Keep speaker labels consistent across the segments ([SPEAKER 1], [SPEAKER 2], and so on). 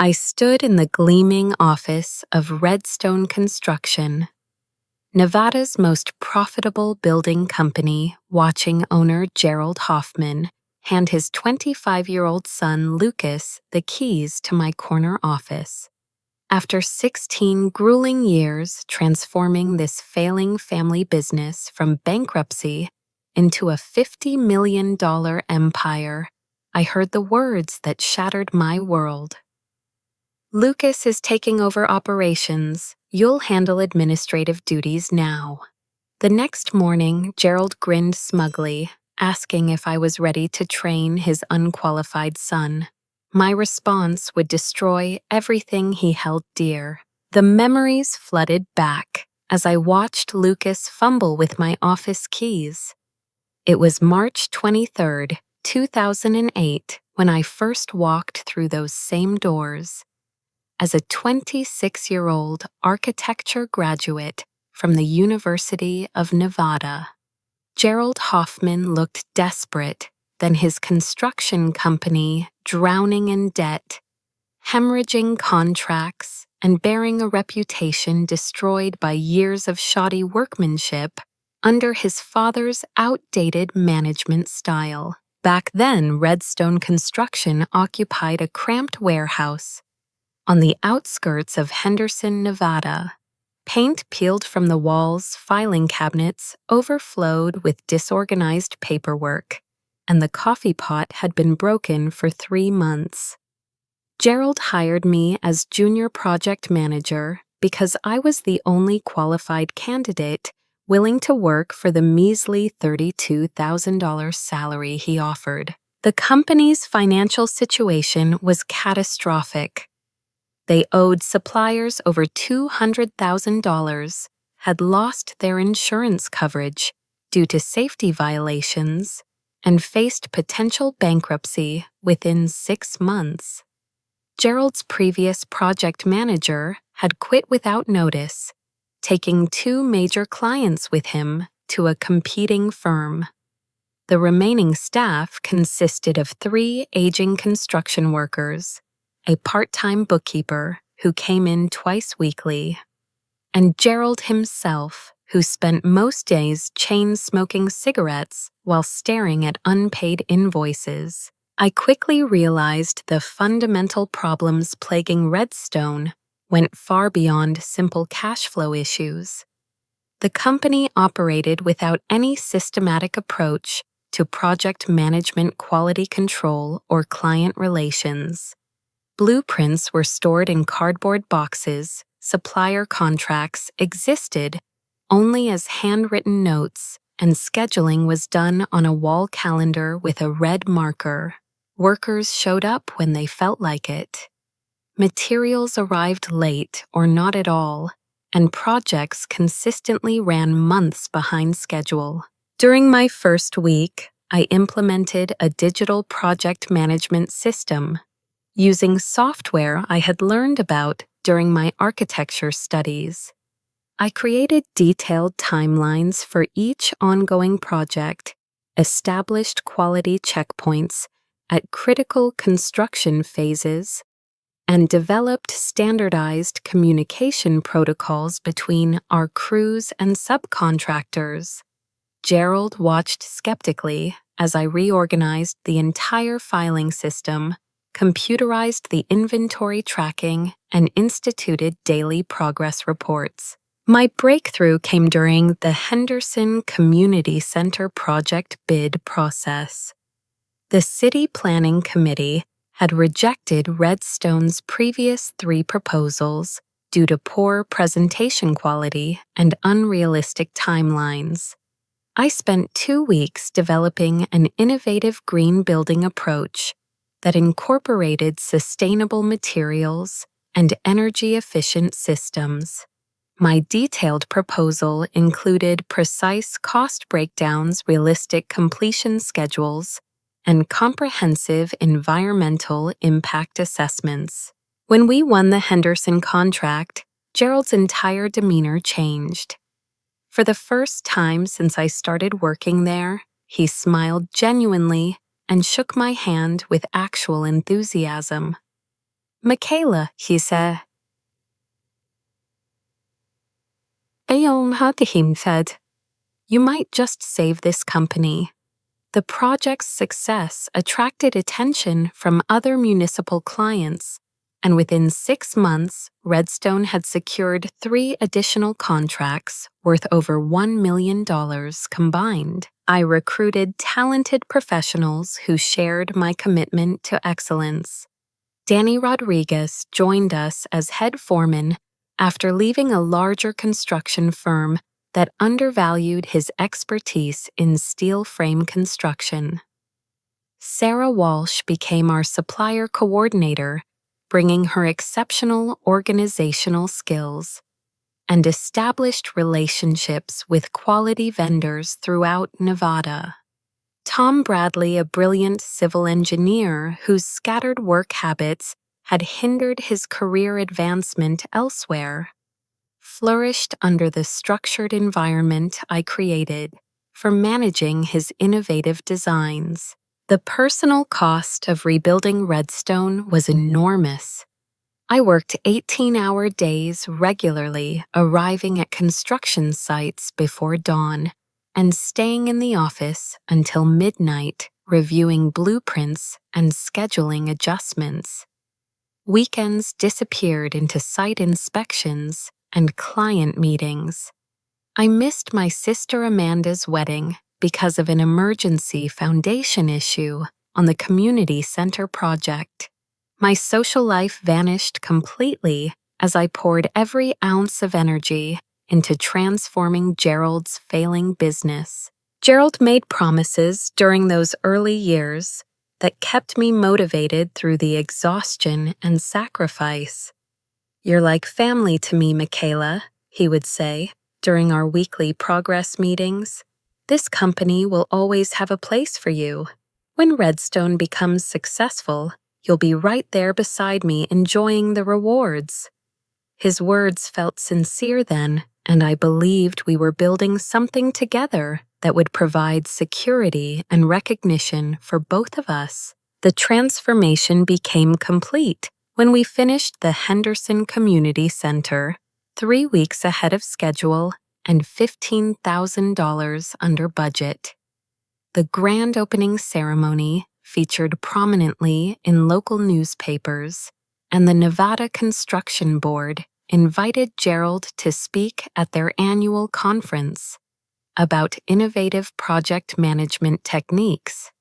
[SPEAKER 1] I stood in the gleaming office of Redstone Construction, Nevada's most profitable building company, watching owner Gerald Hoffman hand his 25-year-old son Lucas the keys to my corner office. After 16 grueling years transforming this failing family business from bankruptcy into a $50 million empire, I heard the words that shattered my world. Lucas is taking over operations. You'll handle administrative duties now. The next morning, Gerald grinned smugly, asking if I was ready to train his unqualified son. My response would destroy everything he held dear. The memories flooded back as I watched Lucas fumble with my office keys. It was March 23rd, 2008, when I first walked through those same doors. As a 26-year-old architecture graduate from the University of Nevada, Gerald Hoffman looked desperate than his construction company drowning in debt, hemorrhaging contracts, and bearing a reputation destroyed by years of shoddy workmanship under his father's outdated management style. Back then, Redstone Construction occupied a cramped warehouse on the outskirts of Henderson, Nevada. Paint peeled from the walls, filing cabinets overflowed with disorganized paperwork, and the coffee pot had been broken for 3 months. Gerald hired me as junior project manager because I was the only qualified candidate willing to work for the measly $32,000 salary he offered. The company's financial situation was catastrophic. They owed suppliers over $200,000, had lost their insurance coverage due to safety violations, and faced potential bankruptcy within 6 months. Gerald's previous project manager had quit without notice, taking 2 major clients with him to a competing firm. The remaining staff consisted of 3 aging construction workers, a part-time bookkeeper who came in twice weekly, and Gerald himself, who spent most days chain-smoking cigarettes while staring at unpaid invoices. I quickly realized the fundamental problems plaguing Redstone went far beyond simple cash flow issues. The company operated without any systematic approach to project management, quality control, or client relations. Blueprints were stored in cardboard boxes, supplier contracts existed only as handwritten notes, and scheduling was done on a wall calendar with a red marker. Workers showed up when they felt like it. Materials arrived late or not at all, and projects consistently ran months behind schedule. During my first week, I implemented a digital project management system using software I had learned about during my architecture studies. I created detailed timelines for each ongoing project, established quality checkpoints at critical construction phases, and developed standardized communication protocols between our crews and subcontractors. Gerald watched skeptically as I reorganized the entire filing system, computerized the inventory tracking, and instituted daily progress reports. My breakthrough came during the Henderson Community Center project bid process. The City Planning Committee had rejected Redstone's previous 3 proposals due to poor presentation quality and unrealistic timelines. I spent 2 weeks developing an innovative green building approach that incorporated sustainable materials and energy-efficient systems. My detailed proposal included precise cost breakdowns, realistic completion schedules, and comprehensive environmental impact assessments. When we won the Henderson contract, Gerald's entire demeanor changed. For the first time since I started working there, he smiled genuinely and shook my hand with actual enthusiasm. Michaela, hisse. Ayom Hatihim said, "You might just save this company." The project's success attracted attention from other municipal clients, and within 6 months, Redstone had secured 3 additional contracts worth over $1 million combined. I recruited talented professionals who shared my commitment to excellence. Danny Rodriguez joined us as head foreman after leaving a larger construction firm that undervalued his expertise in steel frame construction. Sarah Walsh became our supplier coordinator, bringing her exceptional organizational skills, and established relationships with quality vendors throughout Nevada. Tom Bradley, a brilliant civil engineer whose scattered work habits had hindered his career advancement elsewhere, flourished under the structured environment I created for managing his innovative designs. The personal cost of rebuilding Redstone was enormous. I worked 18-hour days regularly, arriving at construction sites before dawn and staying in the office until midnight, reviewing blueprints and scheduling adjustments. Weekends disappeared into site inspections and client meetings. I missed my sister Amanda's wedding because of an emergency foundation issue on the community center project. My social life vanished completely as I poured every ounce of energy into transforming Gerald's failing business. Gerald made promises during those early years that kept me motivated through the exhaustion and sacrifice. "You're like family to me, Michaela," he would say during our weekly progress meetings. "This company will always have a place for you. When Redstone becomes successful, you'll be right there beside me enjoying the rewards." His words felt sincere then, and I believed we were building something together that would provide security and recognition for both of us. The transformation became complete when we finished the Henderson Community Center 3 weeks ahead of schedule and $15,000 under budget. The grand opening ceremony featured prominently in local newspapers, and the Nevada Construction Board invited Gerald to speak at their annual conference about innovative project management techniques.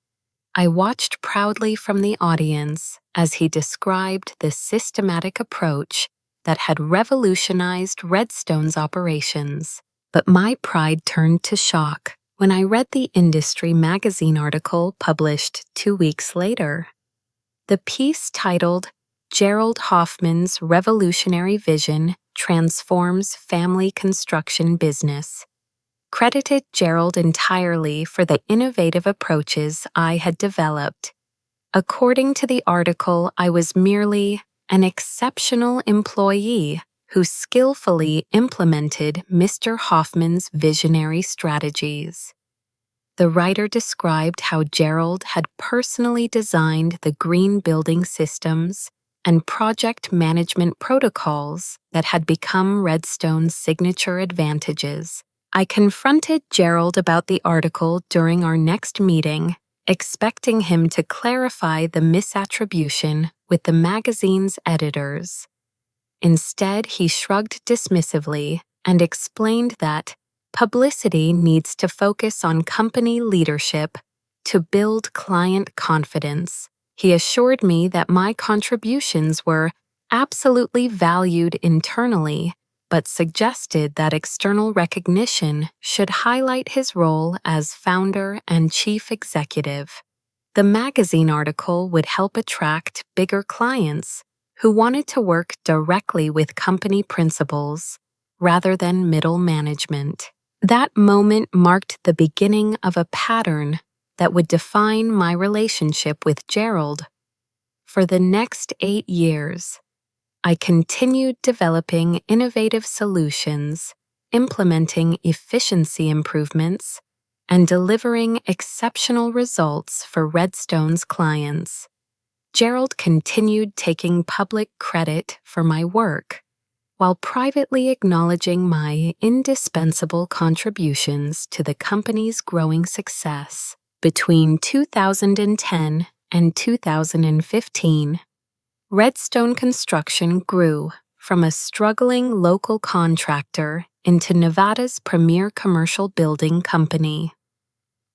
[SPEAKER 1] I watched proudly from the audience as he described the systematic approach that had revolutionized Redstone's operations. But my pride turned to shock when I read the industry magazine article published 2 weeks later. The piece titled "Gerald Hoffman's Revolutionary Vision Transforms Family Construction Business" credited Gerald entirely for the innovative approaches I had developed. According to the article, I was merely an exceptional employee who skillfully implemented Mr. Hoffman's visionary strategies. The writer described how Gerald had personally designed the green building systems and project management protocols that had become Redstone's signature advantages. I confronted Gerald about the article during our next meeting, expecting him to clarify the misattribution with the magazine's editors. Instead, he shrugged dismissively and explained that publicity needs to focus on company leadership to build client confidence. He assured me that my contributions were absolutely valued internally, but suggested that external recognition should highlight his role as founder and chief executive. The magazine article would help attract bigger clients who wanted to work directly with company principals rather than middle management. That moment marked the beginning of a pattern that would define my relationship with Gerald. For the next 8 years, I continued developing innovative solutions, implementing efficiency improvements, and delivering exceptional results for Redstone's clients. Gerald continued taking public credit for my work, while privately acknowledging my indispensable contributions to the company's growing success. Between 2010 and 2015, Redstone Construction grew from a struggling local contractor into Nevada's premier commercial building company.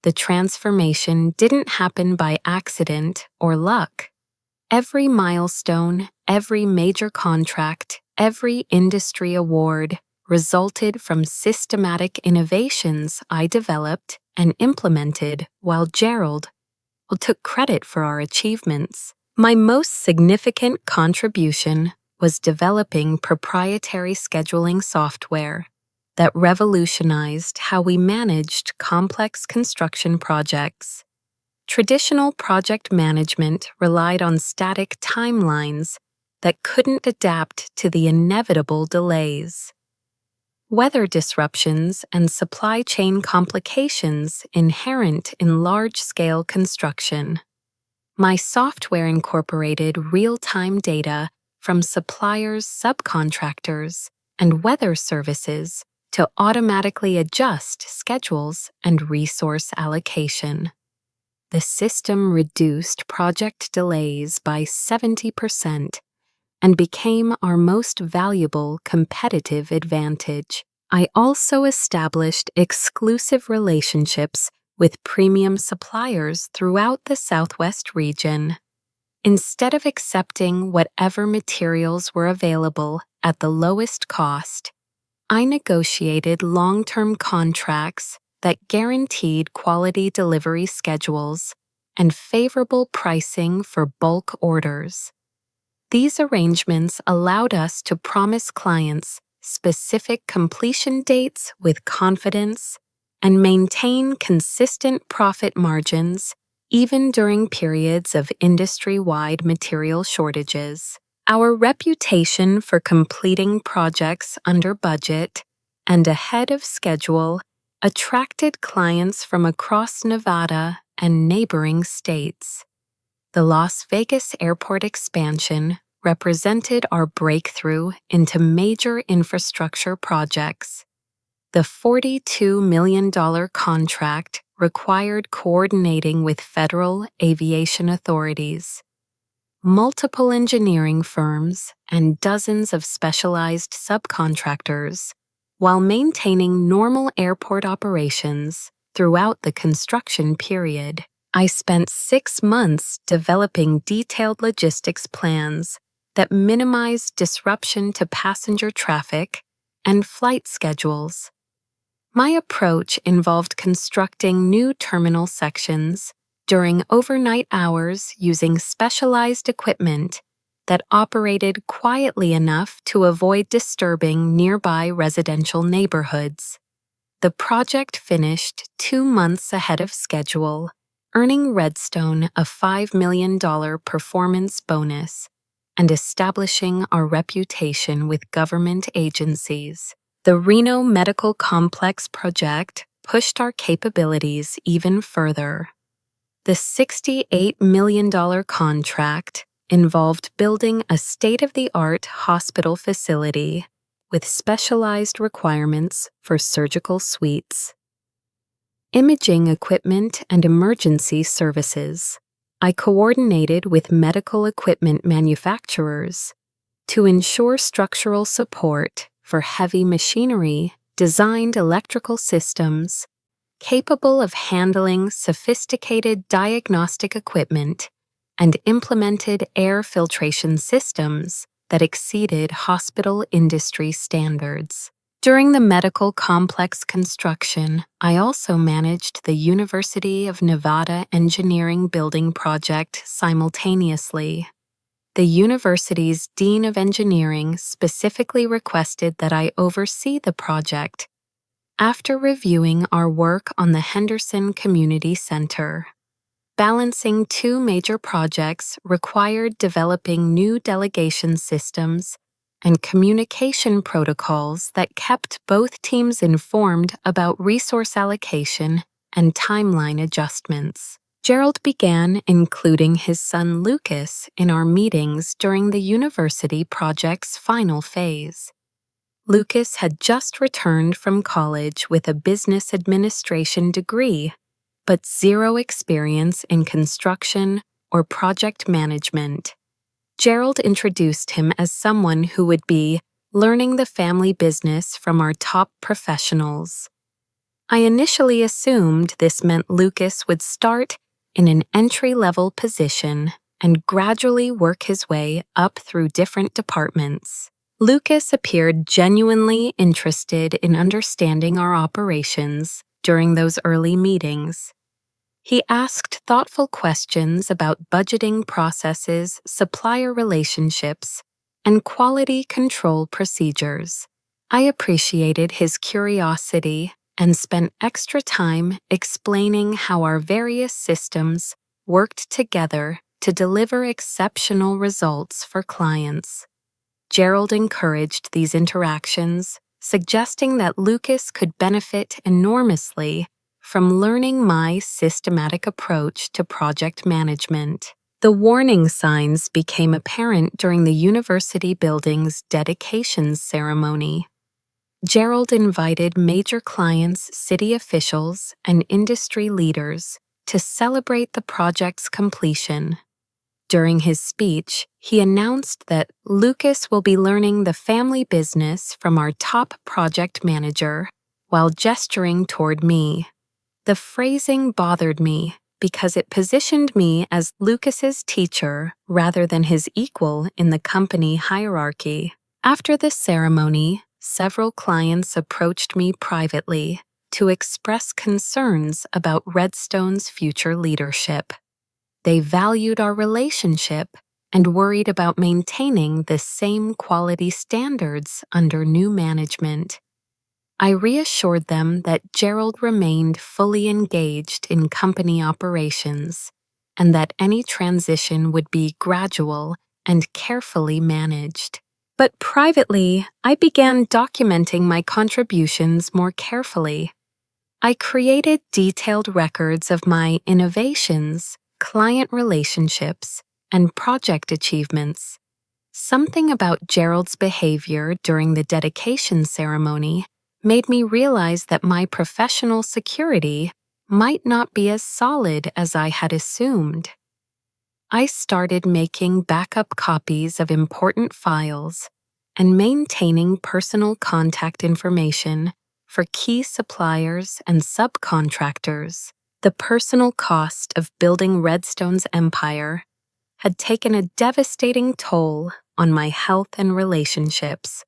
[SPEAKER 1] The transformation didn't happen by accident or luck. Every milestone, every major contract, every industry award resulted from systematic innovations I developed and implemented while Gerald took credit for our achievements. My most significant contribution was developing proprietary scheduling software that revolutionized how we managed complex construction projects. Traditional project management relied on static timelines that couldn't adapt to the inevitable delays, weather disruptions, and supply chain complications inherent in large-scale construction. My software incorporated real-time data from suppliers, subcontractors, and weather services to automatically adjust schedules and resource allocation. The system reduced project delays by 70% and became our most valuable competitive advantage. I also established exclusive relationships with premium suppliers throughout the Southwest region. Instead of accepting whatever materials were available at the lowest cost, I negotiated long-term contracts that guaranteed quality delivery schedules and favorable pricing for bulk orders. These arrangements allowed us to promise clients specific completion dates with confidence and maintain consistent profit margins even during periods of industry-wide material shortages. Our reputation for completing projects under budget and ahead of schedule attracted clients from across Nevada and neighboring states. The Las Vegas airport expansion represented our breakthrough into major infrastructure projects. The $42 million contract required coordinating with federal aviation authorities, multiple engineering firms, and dozens of specialized subcontractors, while maintaining normal airport operations throughout the construction period. I spent 6 months developing detailed logistics plans that minimized disruption to passenger traffic and flight schedules. My approach involved constructing new terminal sections during overnight hours using specialized equipment that operated quietly enough to avoid disturbing nearby residential neighborhoods. The project finished 2 months ahead of schedule, earning Redstone a $5 million performance bonus and establishing our reputation with government agencies. The Reno Medical Complex project pushed our capabilities even further. The $68 million contract involved building a state-of-the-art hospital facility with specialized requirements for surgical suites, imaging equipment, and emergency services. I coordinated with medical equipment manufacturers to ensure structural support for heavy machinery, designed electrical systems capable of handling sophisticated diagnostic equipment, and implemented air filtration systems that exceeded hospital industry standards. During the medical complex construction, I also managed the University of Nevada engineering building project simultaneously. The university's Dean of Engineering specifically requested that I oversee the project after reviewing our work on the Henderson Community Center. Balancing 2 major projects required developing new delegation systems and communication protocols that kept both teams informed about resource allocation and timeline adjustments. Gerald began including his son Lucas in our meetings during the university project's final phase. Lucas had just returned from college with a business administration degree, but zero experience in construction or project management. Gerald introduced him as someone who would be learning the family business from our top professionals. I initially assumed this meant Lucas would start in an entry-level position and gradually work his way up through different departments. Lucas appeared genuinely interested in understanding our operations during those early meetings. He asked thoughtful questions about budgeting processes, supplier relationships, and quality control procedures. I appreciated his curiosity and spent extra time explaining how our various systems worked together to deliver exceptional results for clients. Gerald encouraged these interactions, suggesting that Lucas could benefit enormously from learning my systematic approach to project management. The warning signs became apparent during the university building's dedication ceremony. Gerald invited major clients, city officials, and industry leaders to celebrate the project's completion. During his speech, he announced that Lucas will be learning the family business from our top project manager while gesturing toward me. The phrasing bothered me because it positioned me as Lucas's teacher rather than his equal in the company hierarchy. After the ceremony, several clients approached me privately to express concerns about Redstone's future leadership. They valued our relationship and worried about maintaining the same quality standards under new management. I reassured them that Gerald remained fully engaged in company operations and that any transition would be gradual and carefully managed. But privately, I began documenting my contributions more carefully. I created detailed records of my innovations, client relationships, and project achievements. Something about Gerald's behavior during the dedication ceremony made me realize that my professional security might not be as solid as I had assumed. I started making backup copies of important files and maintaining personal contact information for key suppliers and subcontractors. The personal cost of building Redstone's empire had taken a devastating toll on my health and relationships.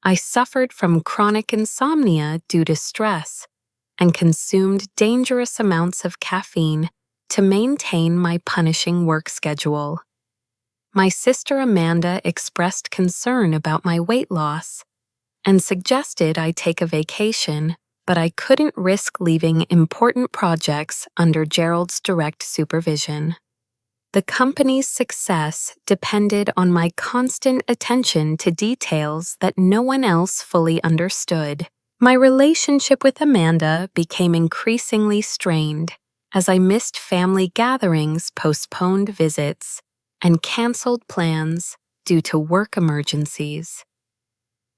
[SPEAKER 1] I suffered from chronic insomnia due to stress and consumed dangerous amounts of caffeine to maintain my punishing work schedule. My sister Amanda expressed concern about my weight loss and suggested I take a vacation, but I couldn't risk leaving important projects under Gerald's direct supervision. The company's success depended on my constant attention to details that no one else fully understood. My relationship with Amanda became increasingly strained as I missed family gatherings, postponed visits, and canceled plans due to work emergencies.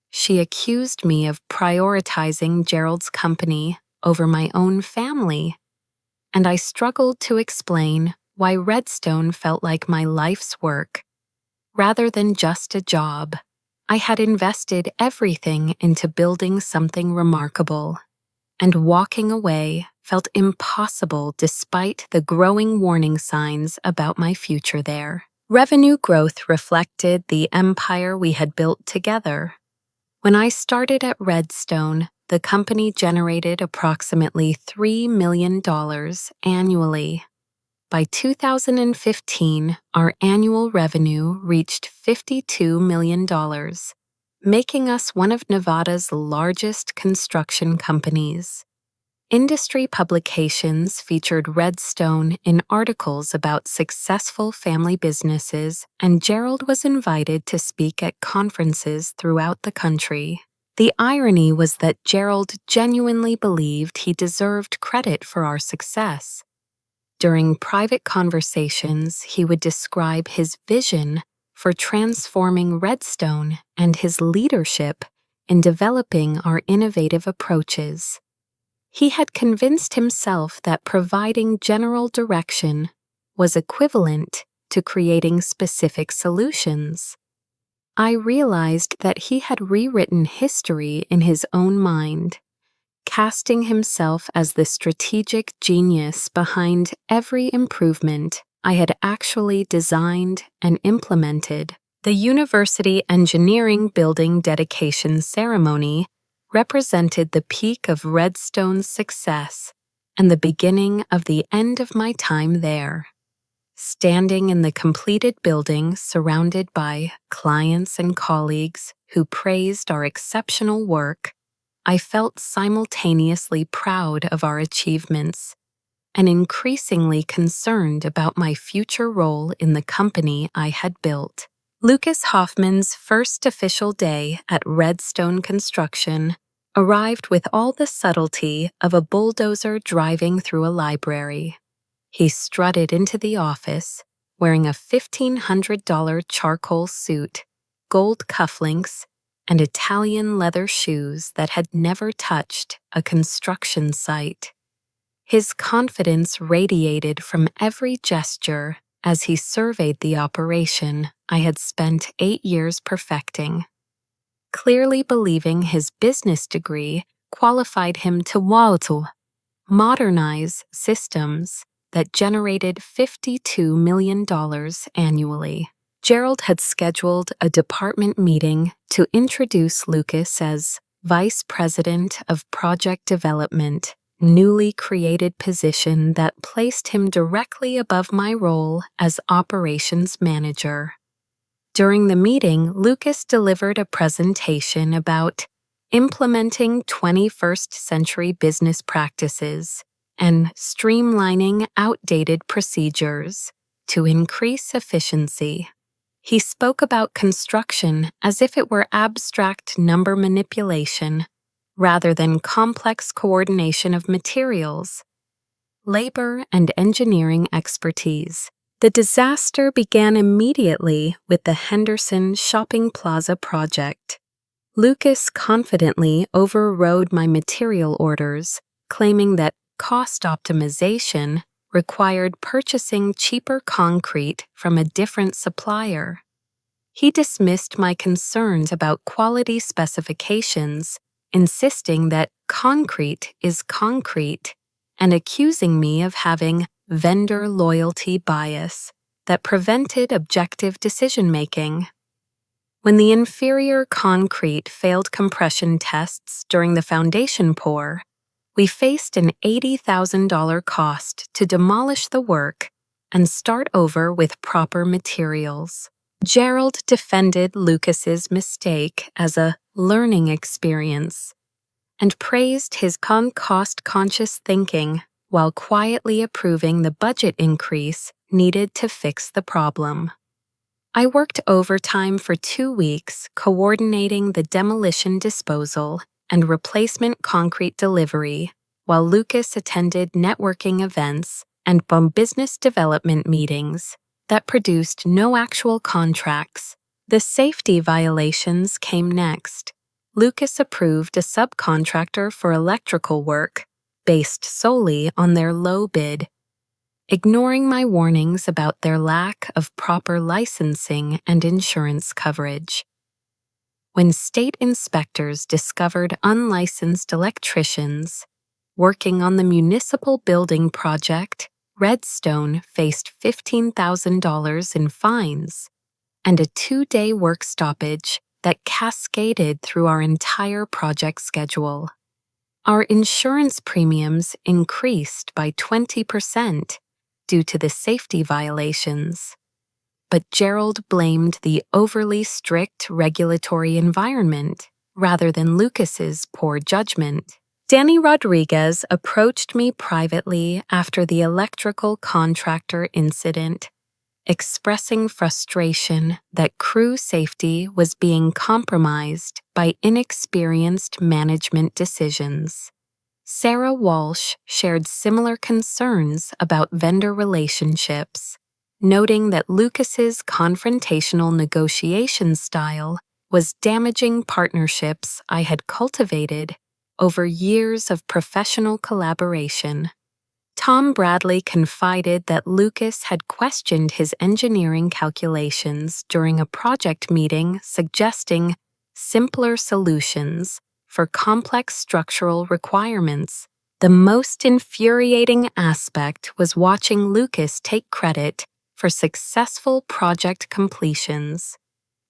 [SPEAKER 1] She accused me of prioritizing Gerald's company over my own family, and I struggled to explain why Redstone felt like my life's work, rather than just a job. I had invested everything into building something remarkable, and walking away felt impossible despite the growing warning signs about my future there. Revenue growth reflected the empire we had built together. When I started at Redstone, the company generated approximately $3 million annually. By 2015, our annual revenue reached $52 million, making us one of Nevada's largest construction companies. Industry publications featured Redstone in articles about successful family businesses, and Gerald was invited to speak at conferences throughout the country. The irony was that Gerald genuinely believed he deserved credit for our success. During private conversations, he would describe his vision for transforming Redstone and his leadership in developing our innovative approaches. He had convinced himself that providing general direction was equivalent to creating specific solutions. I realized that he had rewritten history in his own mind, casting himself as the strategic genius behind every improvement I had actually designed and implemented. The university engineering building dedication ceremony represented the peak of Redstone's success and the beginning of the end of my time there. Standing in the completed building surrounded by clients and colleagues who praised our exceptional work, I felt simultaneously proud of our achievements and increasingly concerned about my future role in the company I had built. Lucas Hoffman's first official day at Redstone Construction arrived with all the subtlety of a bulldozer driving through a library. He strutted into the office, wearing a $1,500 charcoal suit, gold cufflinks, and Italian leather shoes that had never touched a construction site. His confidence radiated from every gesture as he surveyed the operation I had spent 8 years perfecting. Clearly believing his business degree qualified him to modernize systems that generated $52 million annually. Gerald had scheduled a department meeting to introduce Lucas as Vice President of Project Development, newly created position that placed him directly above my role as Operations Manager. During the meeting, Lucas delivered a presentation about implementing 21st century business practices and streamlining outdated procedures to increase efficiency. He spoke about construction as if it were abstract number manipulation rather than complex coordination of materials, labor, and engineering expertise. The disaster began immediately with the Henderson Shopping Plaza project. Lucas confidently overrode my material orders, claiming that cost optimization required purchasing cheaper concrete from a different supplier. He dismissed my concerns about quality specifications, insisting that concrete is concrete, and accusing me of having vendor loyalty bias that prevented objective decision-making. When the inferior concrete failed compression tests during the foundation pour, we faced an $80,000 cost to demolish the work and start over with proper materials. Gerald defended Lucas's mistake as a learning experience and praised his cost-conscious thinking while quietly approving the budget increase needed to fix the problem. I worked overtime for 2 weeks coordinating the demolition disposal and replacement concrete delivery, while Lucas attended networking events and business development meetings that produced no actual contracts. The safety violations came next. Lucas approved a subcontractor for electrical work based solely on their low bid, ignoring my warnings about their lack of proper licensing and insurance coverage. When state inspectors discovered unlicensed electricians working on the municipal building project, Redstone faced $15,000 in fines and a 2-day work stoppage that cascaded through our entire project schedule. Our insurance premiums increased by 20% due to the safety violations. But Gerald blamed the overly strict regulatory environment rather than Lucas's poor judgment. Danny Rodriguez approached me privately after the electrical contractor incident, expressing frustration that crew safety was being compromised by inexperienced management decisions. Sarah Walsh shared similar concerns about vendor relationships, noting that Lucas's confrontational negotiation style was damaging partnerships I had cultivated over years of professional collaboration. Tom Bradley confided that Lucas had questioned his engineering calculations during a project meeting, suggesting simpler solutions for complex structural requirements. The most infuriating aspect was watching Lucas take credit for successful project completions,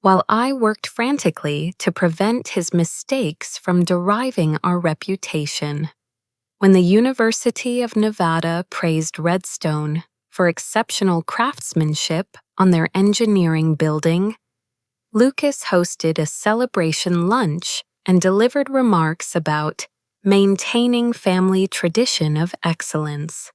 [SPEAKER 1] while I worked frantically to prevent his mistakes from deriving our reputation. When the University of Nevada praised Redstone for exceptional craftsmanship on their engineering building, Lucas hosted a celebration lunch and delivered remarks about maintaining family tradition of excellence,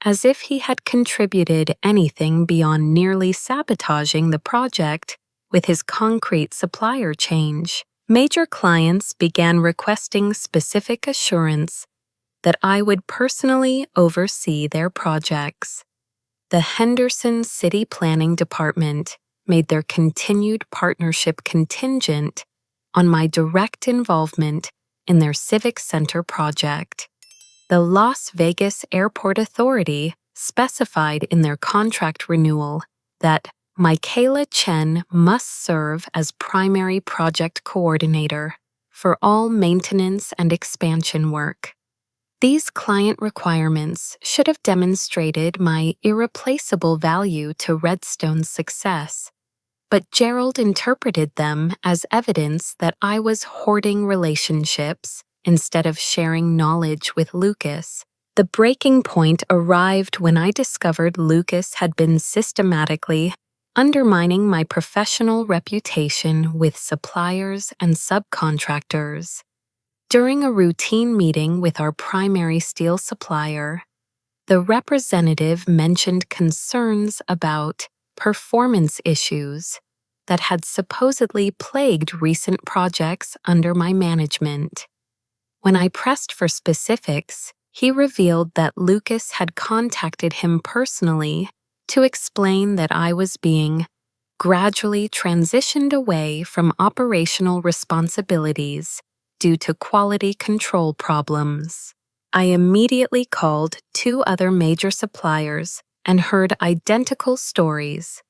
[SPEAKER 1] as if he had contributed anything beyond nearly sabotaging the project with his concrete supplier change. Major clients began requesting specific assurance that I would personally oversee their projects. The Henderson City Planning Department made their continued partnership contingent on my direct involvement in their Civic Center project. The Las Vegas Airport Authority specified in their contract renewal that Michaela Chen must serve as primary project coordinator for all maintenance and expansion work. These client requirements should have demonstrated my irreplaceable value to Redstone's success, but Gerald interpreted them as evidence that I was hoarding relationships instead of sharing knowledge with Lucas. The breaking point arrived when I discovered Lucas had been systematically undermining my professional reputation with suppliers and subcontractors. During a routine meeting with our primary steel supplier, the representative mentioned concerns about performance issues that had supposedly plagued recent projects under my management. When I pressed for specifics, he revealed that Lucas had contacted him personally to explain that I was being gradually transitioned away from operational responsibilities due to quality control problems. I immediately called 2 other major suppliers and heard identical stories.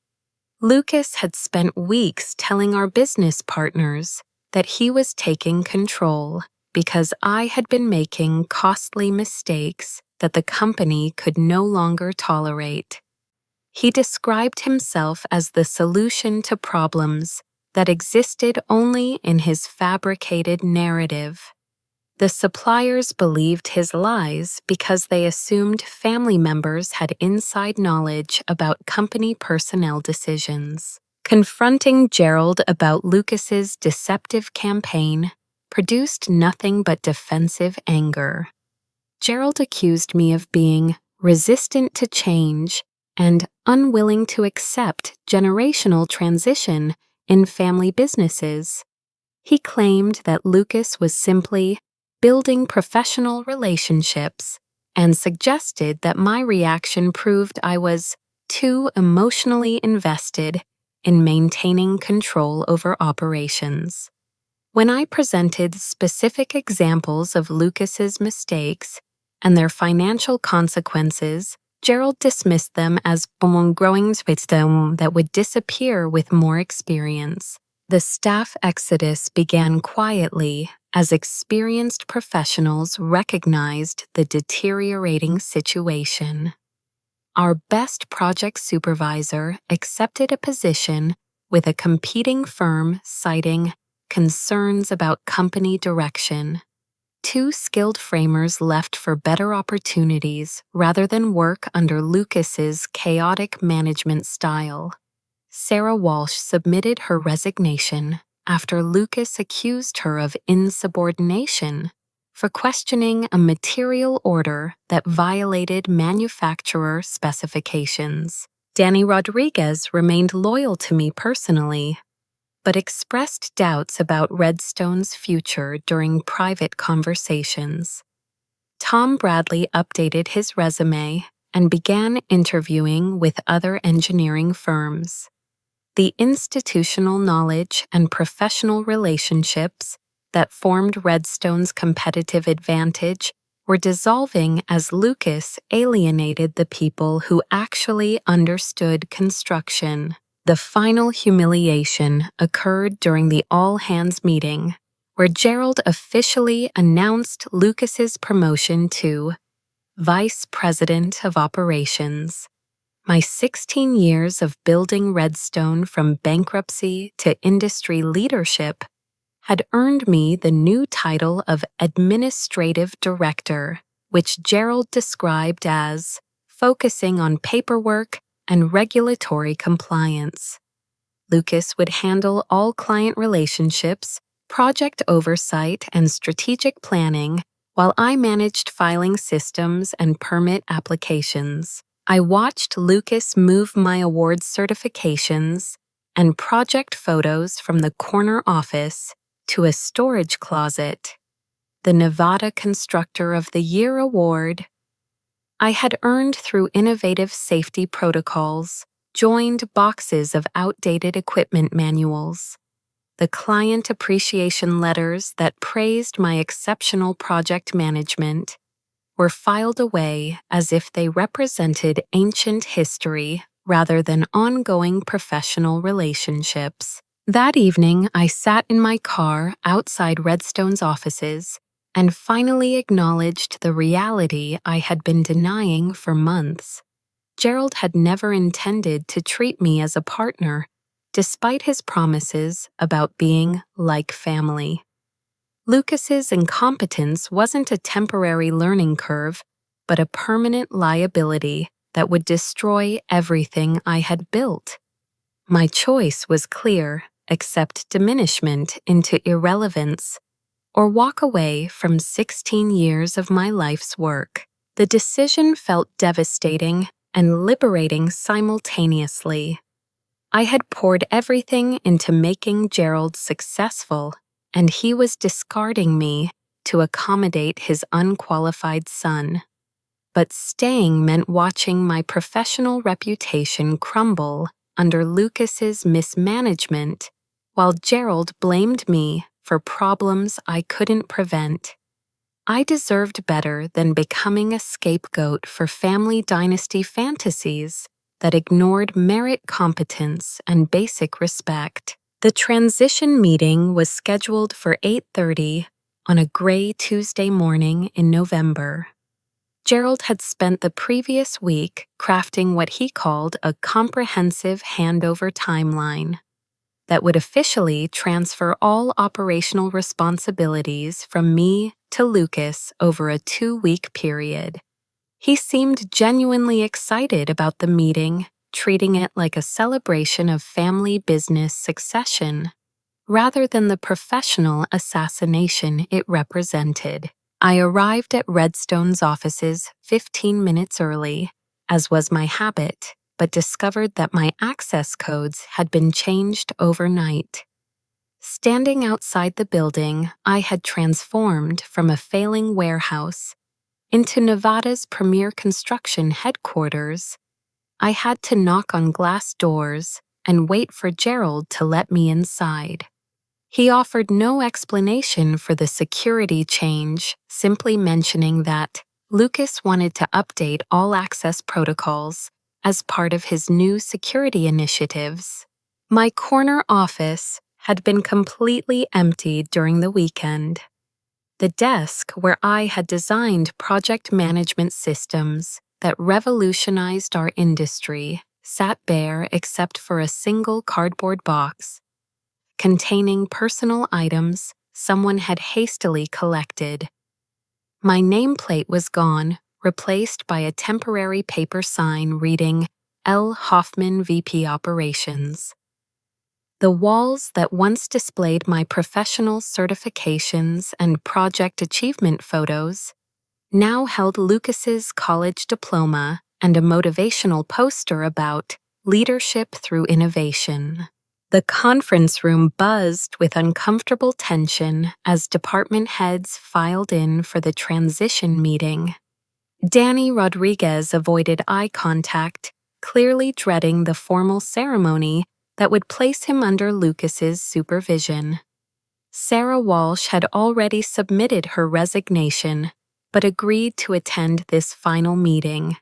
[SPEAKER 1] Lucas had spent weeks telling our business partners that he was taking control because I had been making costly mistakes that the company could no longer tolerate. He described himself as the solution to problems that existed only in his fabricated narrative. The suppliers believed his lies because they assumed family members had inside knowledge about company personnel decisions. Confronting Gerald about Lucas's deceptive campaign produced nothing but defensive anger. Gerald accused me of being resistant to change and unwilling to accept generational transition in family businesses. He claimed that Lucas was simply building professional relationships and suggested that my reaction proved I was too emotionally invested in maintaining control over operations. When I presented specific examples of Lucas's mistakes and their financial consequences, Gerald dismissed them as growing wisdom that would disappear with more experience. The staff exodus began quietly as experienced professionals recognized the deteriorating situation. Our best project supervisor accepted a position with a competing firm, citing concerns about company direction. 2 skilled framers left for better opportunities rather than work under Lucas's chaotic management style. Sarah Walsh submitted her resignation after Lucas accused her of insubordination for questioning a material order that violated manufacturer specifications. Danny Rodriguez remained loyal to me personally, but expressed doubts about Redstone's future during private conversations. Tom Bradley updated his resume and began interviewing with other engineering firms. The institutional knowledge and professional relationships that formed Redstone's competitive advantage were dissolving as Lucas alienated the people who actually understood construction. The final humiliation occurred during the all-hands meeting, where Gerald officially announced Lucas's promotion to Vice President of Operations. My 16 years of building Redstone from bankruptcy to industry leadership had earned me the new title of Administrative Director, which Gerald described as focusing on paperwork and regulatory compliance. Lucas would handle all client relationships, project oversight, and strategic planning, while I managed filing systems and permit applications. I watched Lucas move my awards certifications and project photos from the corner office to a storage closet. The Nevada Constructor of the Year award I had earned through innovative safety protocols, joined boxes of outdated equipment manuals. The client appreciation letters that praised my exceptional project management were filed away as if they represented ancient history rather than ongoing professional relationships. That evening, I sat in my car outside Redstone's offices and finally acknowledged the reality I had been denying for months. Gerald had never intended to treat me as a partner, despite his promises about being like family. Lucas's incompetence wasn't a temporary learning curve, but a permanent liability that would destroy everything I had built. My choice was clear: accept diminishment into irrelevance, or walk away from 16 years of my life's work. The decision felt devastating and liberating simultaneously. I had poured everything into making Gerald successful, and he was discarding me to accommodate his unqualified son. But staying meant watching my professional reputation crumble under Lucas's mismanagement, while Gerald blamed me for problems I couldn't prevent. I deserved better than becoming a scapegoat for family dynasty fantasies that ignored merit, competence, and basic respect. The transition meeting was scheduled for 8:30 on a gray Tuesday morning in November. Gerald had spent the previous week crafting what he called a comprehensive handover timeline that would officially transfer all operational responsibilities from me to Lucas over a 2-week period. He seemed genuinely excited about the meeting, treating it like a celebration of family business succession, rather than the professional assassination it represented. I arrived at Redstone's offices 15 minutes early, as was my habit, but discovered that my access codes had been changed overnight. Standing outside the building, I had transformed from a failing warehouse into Nevada's premier construction headquarters. I had to knock on glass doors and wait for Gerald to let me inside. He offered no explanation for the security change, simply mentioning that Lucas wanted to update all access protocols as part of his new security initiatives. My corner office had been completely emptied during the weekend. The desk where I had designed project management systems that revolutionized our industry sat bare except for a single cardboard box containing personal items someone had hastily collected. My nameplate was gone, replaced by a temporary paper sign reading L. Hoffman, VP Operations. The walls that once displayed my professional certifications and project achievement photos now held Lucas's college diploma and a motivational poster about leadership through innovation. The conference room buzzed with uncomfortable tension as department heads filed in for the transition meeting. Danny Rodriguez avoided eye contact, clearly dreading the formal ceremony that would place him under Lucas's supervision. Sarah Walsh had already submitted her resignation, but agreed to attend this final meeting.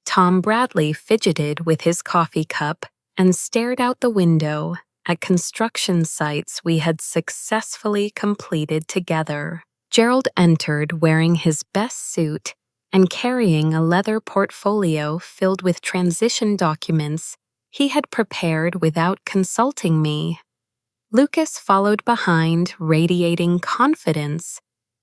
[SPEAKER 1] Tom Bradley fidgeted with his coffee cup and stared out the window at construction sites we had successfully completed together. Gerald entered wearing his best suit and carrying a leather portfolio filled with transition documents he had prepared without consulting me. Lucas followed behind, radiating confidence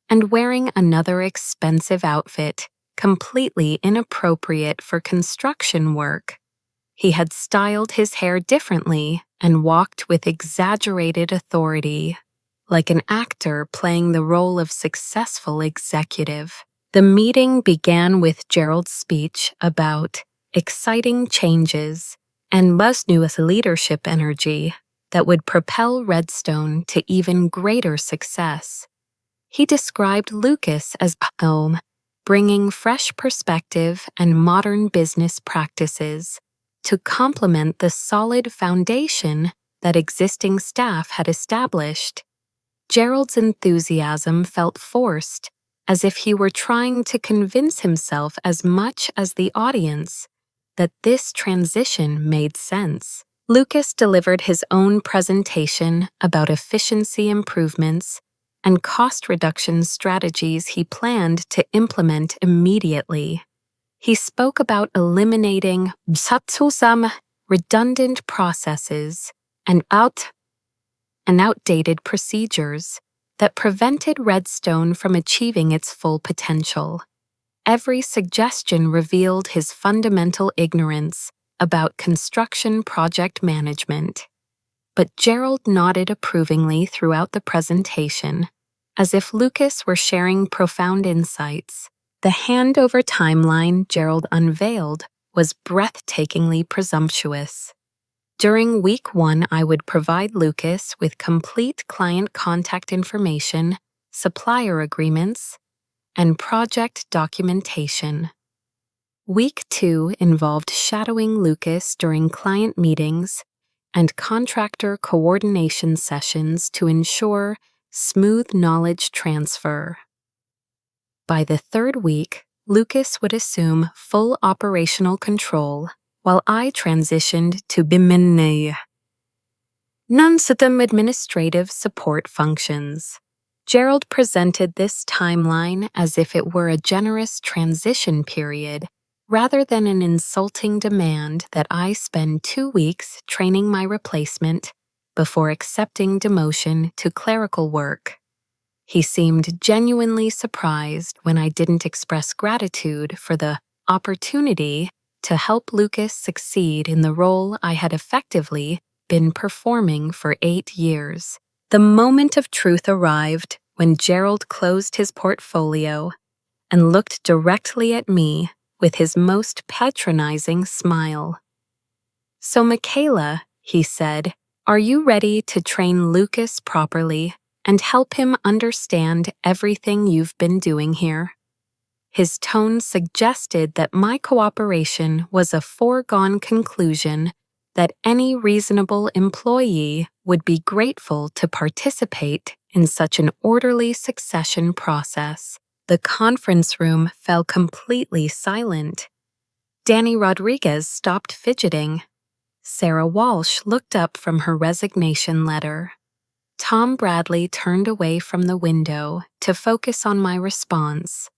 [SPEAKER 1] and wearing another expensive outfit, completely inappropriate for construction work. He had styled his hair differently and walked with exaggerated authority, like an actor playing the role of successful executive. The meeting began with Gerald's speech about exciting changes and Busnew's leadership energy that would propel Redstone to even greater success. He described Lucas as home, bringing fresh perspective and modern business practices to complement the solid foundation that existing staff had established. Gerald's enthusiasm felt forced, as if he were trying to convince himself as much as the audience that this transition made sense. Lucas delivered his own presentation about efficiency improvements and cost reduction strategies he planned to implement immediately. He spoke about eliminating some redundant processes and outdated procedures that prevented Redstone from achieving its full potential. Every suggestion revealed his fundamental ignorance about construction project management. But Gerald nodded approvingly throughout the presentation, as if Lucas were sharing profound insights. The handover timeline Gerald unveiled was breathtakingly presumptuous. During week 1, I would provide Lucas with complete client contact information, supplier agreements, and project documentation. Week 2 involved shadowing Lucas during client meetings and contractor coordination sessions to ensure smooth knowledge transfer. By the 3rd week, Lucas would assume full operational control while I transitioned to non-system administrative support functions. Gerald presented this timeline as if it were a generous transition period rather than an insulting demand that I spend 2 weeks training my replacement before accepting demotion to clerical work. He seemed genuinely surprised when I didn't express gratitude for the opportunity to help Lucas succeed in the role I had effectively been performing for 8 years. The moment of truth arrived when Gerald closed his portfolio and looked directly at me with his most patronizing smile. "So, Michaela," he said, "are you ready to train Lucas properly and help him understand everything you've been doing here?" His tone suggested that my cooperation was a foregone conclusion, that any reasonable employee would be grateful to participate in such an orderly succession process. The conference room fell completely silent. Danny Rodriguez stopped fidgeting. Sarah Walsh looked up from her resignation letter. Tom Bradley turned away from the window to focus on my response.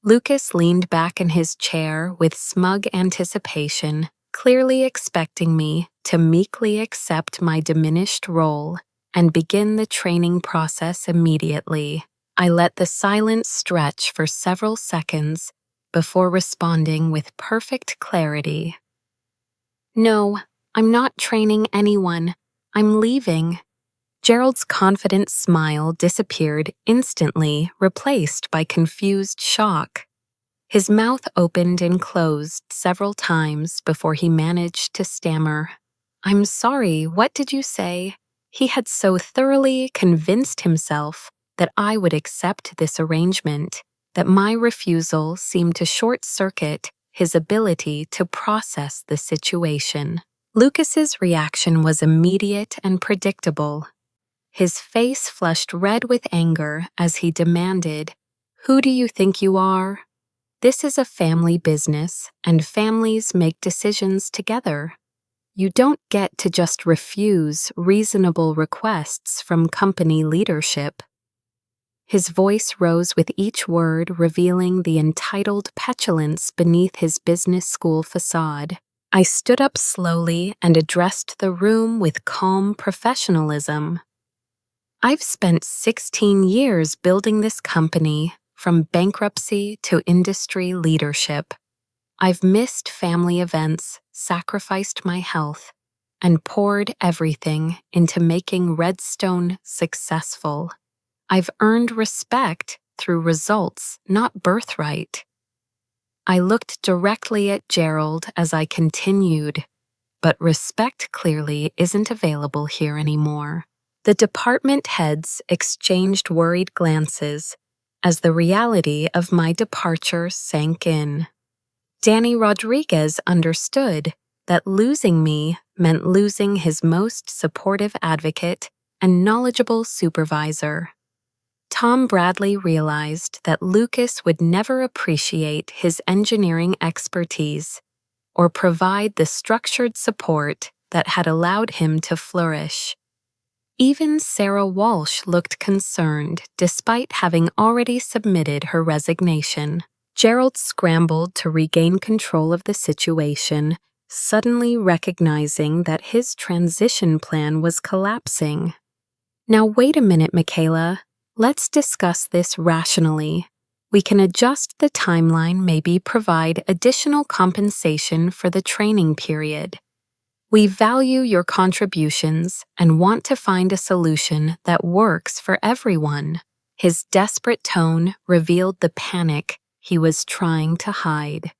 [SPEAKER 1] Lucas leaned back in his chair with smug anticipation, clearly expecting me to meekly accept my diminished role and begin the training process immediately. I let the silence stretch for several seconds before responding with perfect clarity. "No, I'm not training anyone. I'm leaving." Gerald's confident smile disappeared instantly, replaced by confused shock. His mouth opened and closed several times before he managed to stammer, I'm sorry, what did you say? He had so thoroughly convinced himself that I would accept this arrangement that my refusal seemed to short-circuit his ability to process the situation. Lucas's reaction was immediate and predictable. His face flushed red with anger as he demanded, "Who do you think you are? This is a family business, and families make decisions together. You don't get to just refuse reasonable requests from company leadership." His voice rose with each word, revealing the entitled petulance beneath his business school facade. I stood up slowly and addressed the room with calm professionalism. "I've spent 16 years building this company, from bankruptcy to industry leadership. I've missed family events, sacrificed my health, and poured everything into making Redstone successful. I've earned respect through results, not birthright." I looked directly at Gerald as I continued, "But respect clearly isn't available here anymore." The department heads exchanged worried glances as the reality of my departure sank in. Danny Rodriguez understood that losing me meant losing his most supportive advocate and knowledgeable supervisor. Tom Bradley realized that Lucas would never appreciate his engineering expertise or provide the structured support that had allowed him to flourish. Even Sarah Walsh looked concerned despite having already submitted her resignation. Gerald scrambled to regain control of the situation, suddenly recognizing that his transition plan was collapsing. "Now wait a minute, Michaela. Let's discuss this rationally. We can adjust the timeline, maybe provide additional compensation for the training period. We value your contributions and want to find a solution that works for everyone." His desperate tone revealed the panic he was trying to hide.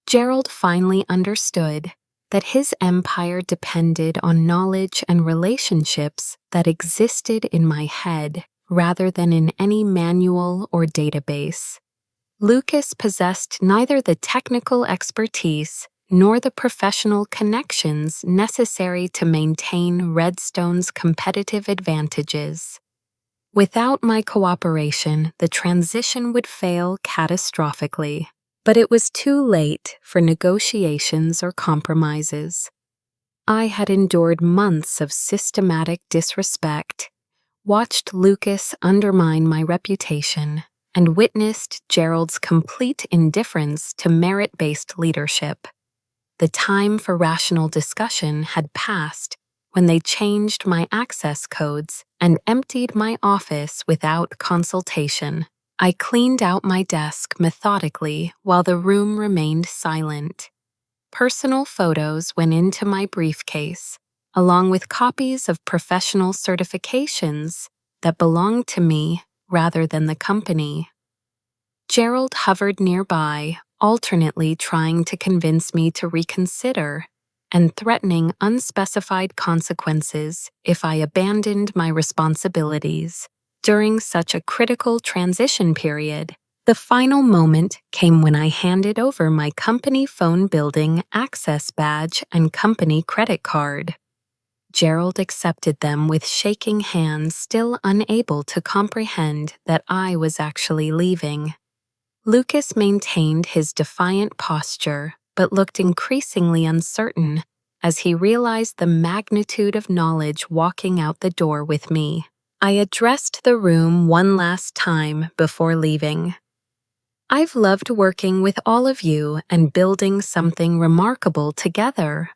[SPEAKER 1] Gerald finally understood that his empire depended on knowledge and relationships that existed in my head rather than in any manual or database. Lucas possessed neither the technical expertise nor the professional connections necessary to maintain Redstone's competitive advantages. Without my cooperation, the transition would fail catastrophically. But it was too late for negotiations or compromises. I had endured months of systematic disrespect, watched Lucas undermine my reputation, and witnessed Gerald's complete indifference to merit-based leadership. The time for rational discussion had passed when they changed my access codes and emptied my office without consultation. I cleaned out my desk methodically while the room remained silent. Personal photos went into my briefcase, along with copies of professional certifications that belonged to me rather than the company. Gerald hovered nearby, alternately trying to convince me to reconsider and threatening unspecified consequences if I abandoned my responsibilities. During such a critical transition period, the final moment came when I handed over my company phone building access badge and company credit card. Gerald accepted them with shaking hands, still unable to comprehend that I was actually leaving. Lucas maintained his defiant posture, but looked increasingly uncertain as he realized the magnitude of knowledge walking out the door with me. I addressed the room one last time before leaving. "I've loved working with all of you and building something remarkable together.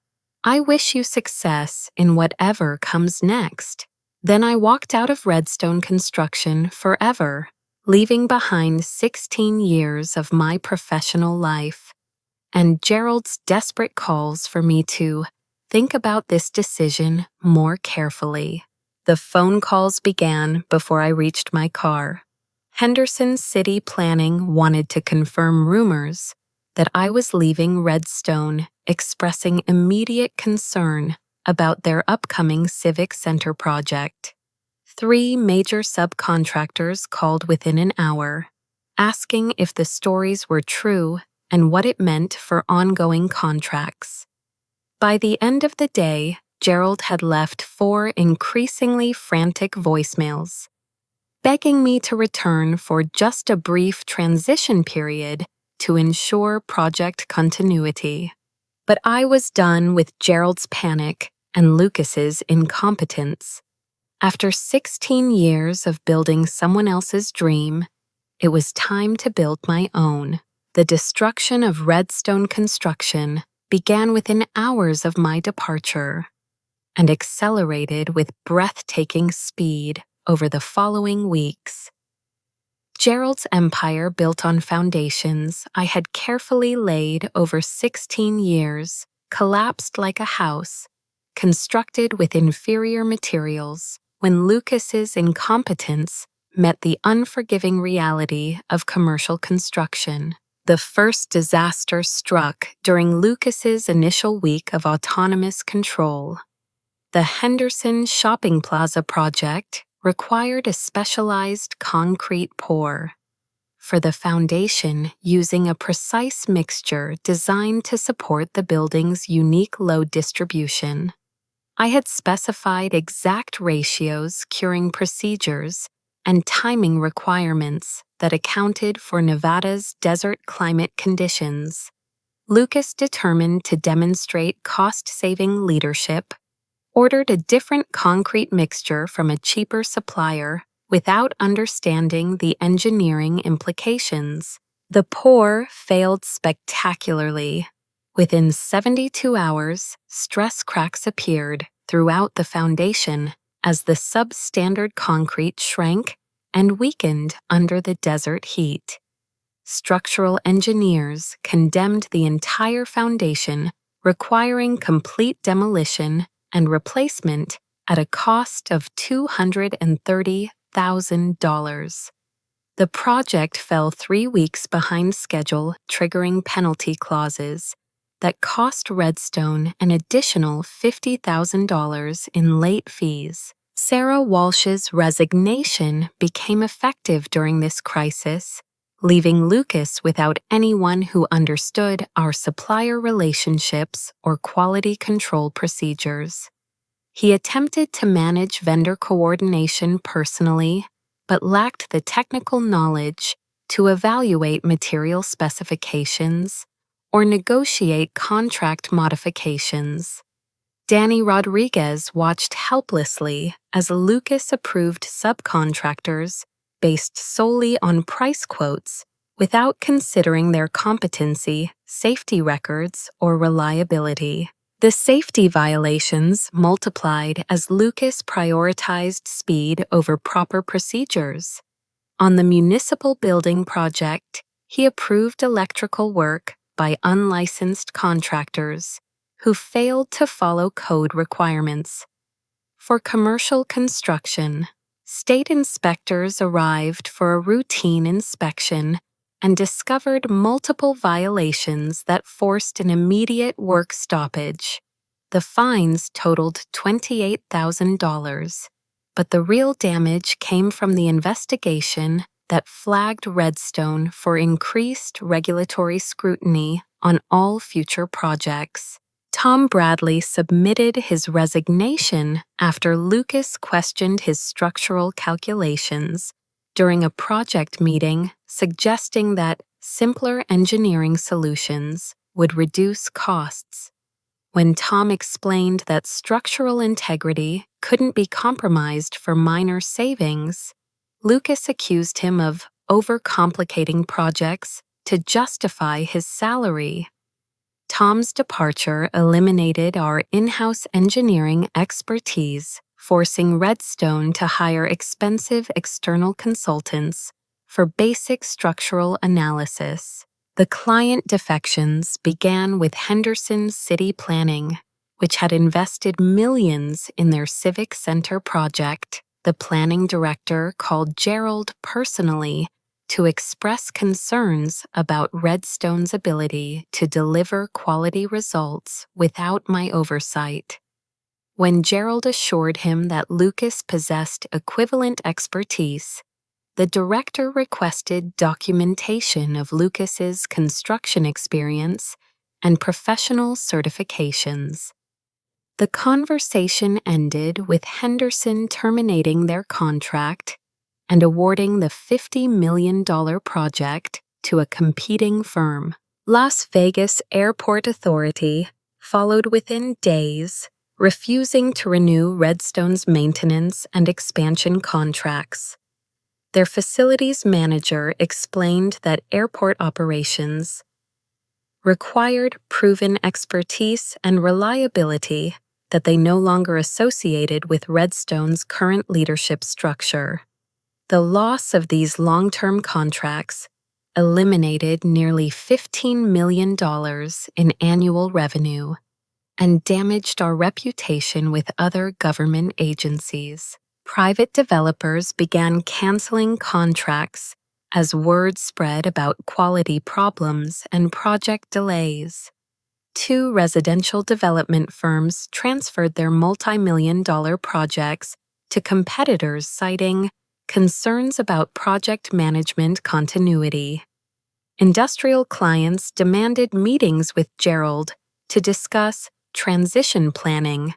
[SPEAKER 1] I wish you success in whatever comes next." Then I walked out of Redstone Construction forever, leaving behind 16 years of my professional life, and Gerald's desperate calls for me to think about this decision more carefully. The phone calls began before I reached my car. Henderson City Planning wanted to confirm rumors that I was leaving Redstone, expressing immediate concern about their upcoming civic center project. 3 major subcontractors called within an hour, asking if the stories were true and what it meant for ongoing contracts. By the end of the day, Gerald had left 4 increasingly frantic voicemails, begging me to return for just a brief transition period to ensure project continuity. But I was done with Gerald's panic and Lucas's incompetence. After 16 years of building someone else's dream, it was time to build my own. The destruction of Redstone Construction began within hours of my departure and accelerated with breathtaking speed over the following weeks. Gerald's empire built on foundations I had carefully laid over 16 years collapsed like a house, constructed with inferior materials, when Lucas's incompetence met the unforgiving reality of commercial construction. The first disaster struck during Lucas's initial week of autonomous control. The Henderson Shopping Plaza project required a specialized concrete pour for the foundation using a precise mixture designed to support the building's unique load distribution. I had specified exact ratios, curing procedures, and timing requirements that accounted for Nevada's desert climate conditions. Lucas, determined to demonstrate cost-saving leadership, ordered a different concrete mixture from a cheaper supplier without understanding the engineering implications. The pour failed spectacularly. Within 72 hours, stress cracks appeared throughout the foundation as the substandard concrete shrank and weakened under the desert heat. Structural engineers condemned the entire foundation, requiring complete demolition and replacement at a cost of $230,000. The project fell 3 weeks behind schedule, triggering penalty clauses that cost Redstone an additional $50,000 in late fees. Sarah Walsh's resignation became effective during this crisis, leaving Lucas without anyone who understood our supplier relationships or quality control procedures. He attempted to manage vendor coordination personally, but lacked the technical knowledge to evaluate material specifications or negotiate contract modifications. Danny Rodriguez watched helplessly as Lucas approved subcontractors based solely on price quotes without considering their competency, safety records, or reliability. The safety violations multiplied as Lucas prioritized speed over proper procedures. On the municipal building project, he approved electrical work by unlicensed contractors who failed to follow code requirements. For commercial construction, state inspectors arrived for a routine inspection and discovered multiple violations that forced an immediate work stoppage. The fines totaled $28,000, but the real damage came from the investigation that flagged Redstone for increased regulatory scrutiny on all future projects. Tom Bradley submitted his resignation after Lucas questioned his structural calculations during a project meeting, suggesting that simpler engineering solutions would reduce costs. When Tom explained that structural integrity couldn't be compromised for minor savings, Lucas accused him of overcomplicating projects to justify his salary. Tom's departure eliminated our in-house engineering expertise, forcing Redstone to hire expensive external consultants for basic structural analysis. The client defections began with Henderson City Planning, which had invested millions in their civic center project. The planning director called Gerald personally to express concerns about Redstone's ability to deliver quality results without my oversight. When Gerald assured him that Lucas possessed equivalent expertise, the director requested documentation of Lucas's construction experience and professional certifications. The conversation ended with Henderson terminating their contract and awarding the $50 million project to a competing firm. Las Vegas Airport Authority followed within days, refusing to renew Redstone's maintenance and expansion contracts. Their facilities manager explained that airport operations required proven expertise and reliability that they no longer associated with Redstone's current leadership structure. The loss of these long-term contracts eliminated nearly $15 million in annual revenue and damaged our reputation with other government agencies. Private developers began canceling contracts as word spread about quality problems and project delays. 2 residential development firms transferred their multi-million-dollar projects to competitors, citing concerns about project management continuity. Industrial clients demanded meetings with Gerald to discuss transition planning,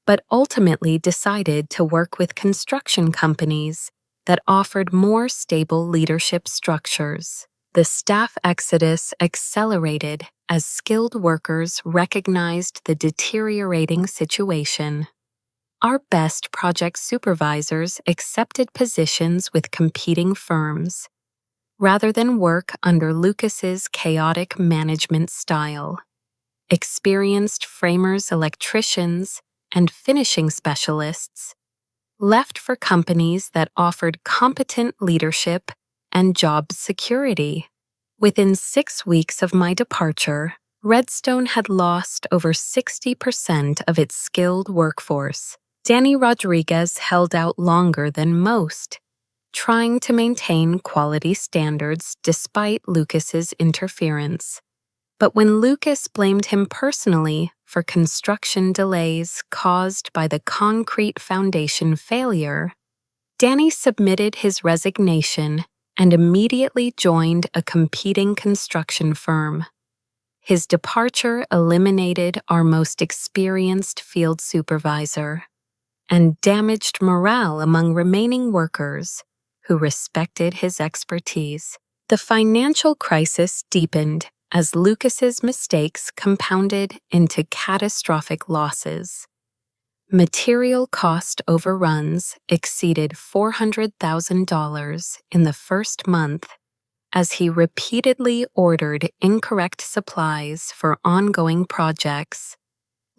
[SPEAKER 1] but ultimately decided to work with construction companies that offered more stable leadership structures. The staff exodus accelerated as skilled workers recognized the deteriorating situation. Our best project supervisors accepted positions with competing firms, rather than work under Lucas's chaotic management style. Experienced framers, electricians, and finishing specialists left for companies that offered competent leadership and job security. Within 6 weeks of my departure, Redstone had lost over 60% of its skilled workforce. Danny Rodriguez held out longer than most, trying to maintain quality standards despite Lucas's interference. But when Lucas blamed him personally for construction delays caused by the concrete foundation failure, Danny submitted his resignation and immediately joined a competing construction firm. His departure eliminated our most experienced field supervisor and damaged morale among remaining workers who respected his expertise. The financial crisis deepened as Lucas's mistakes compounded into catastrophic losses. Material cost overruns exceeded $400,000 in the first month as he repeatedly ordered incorrect supplies for ongoing projects.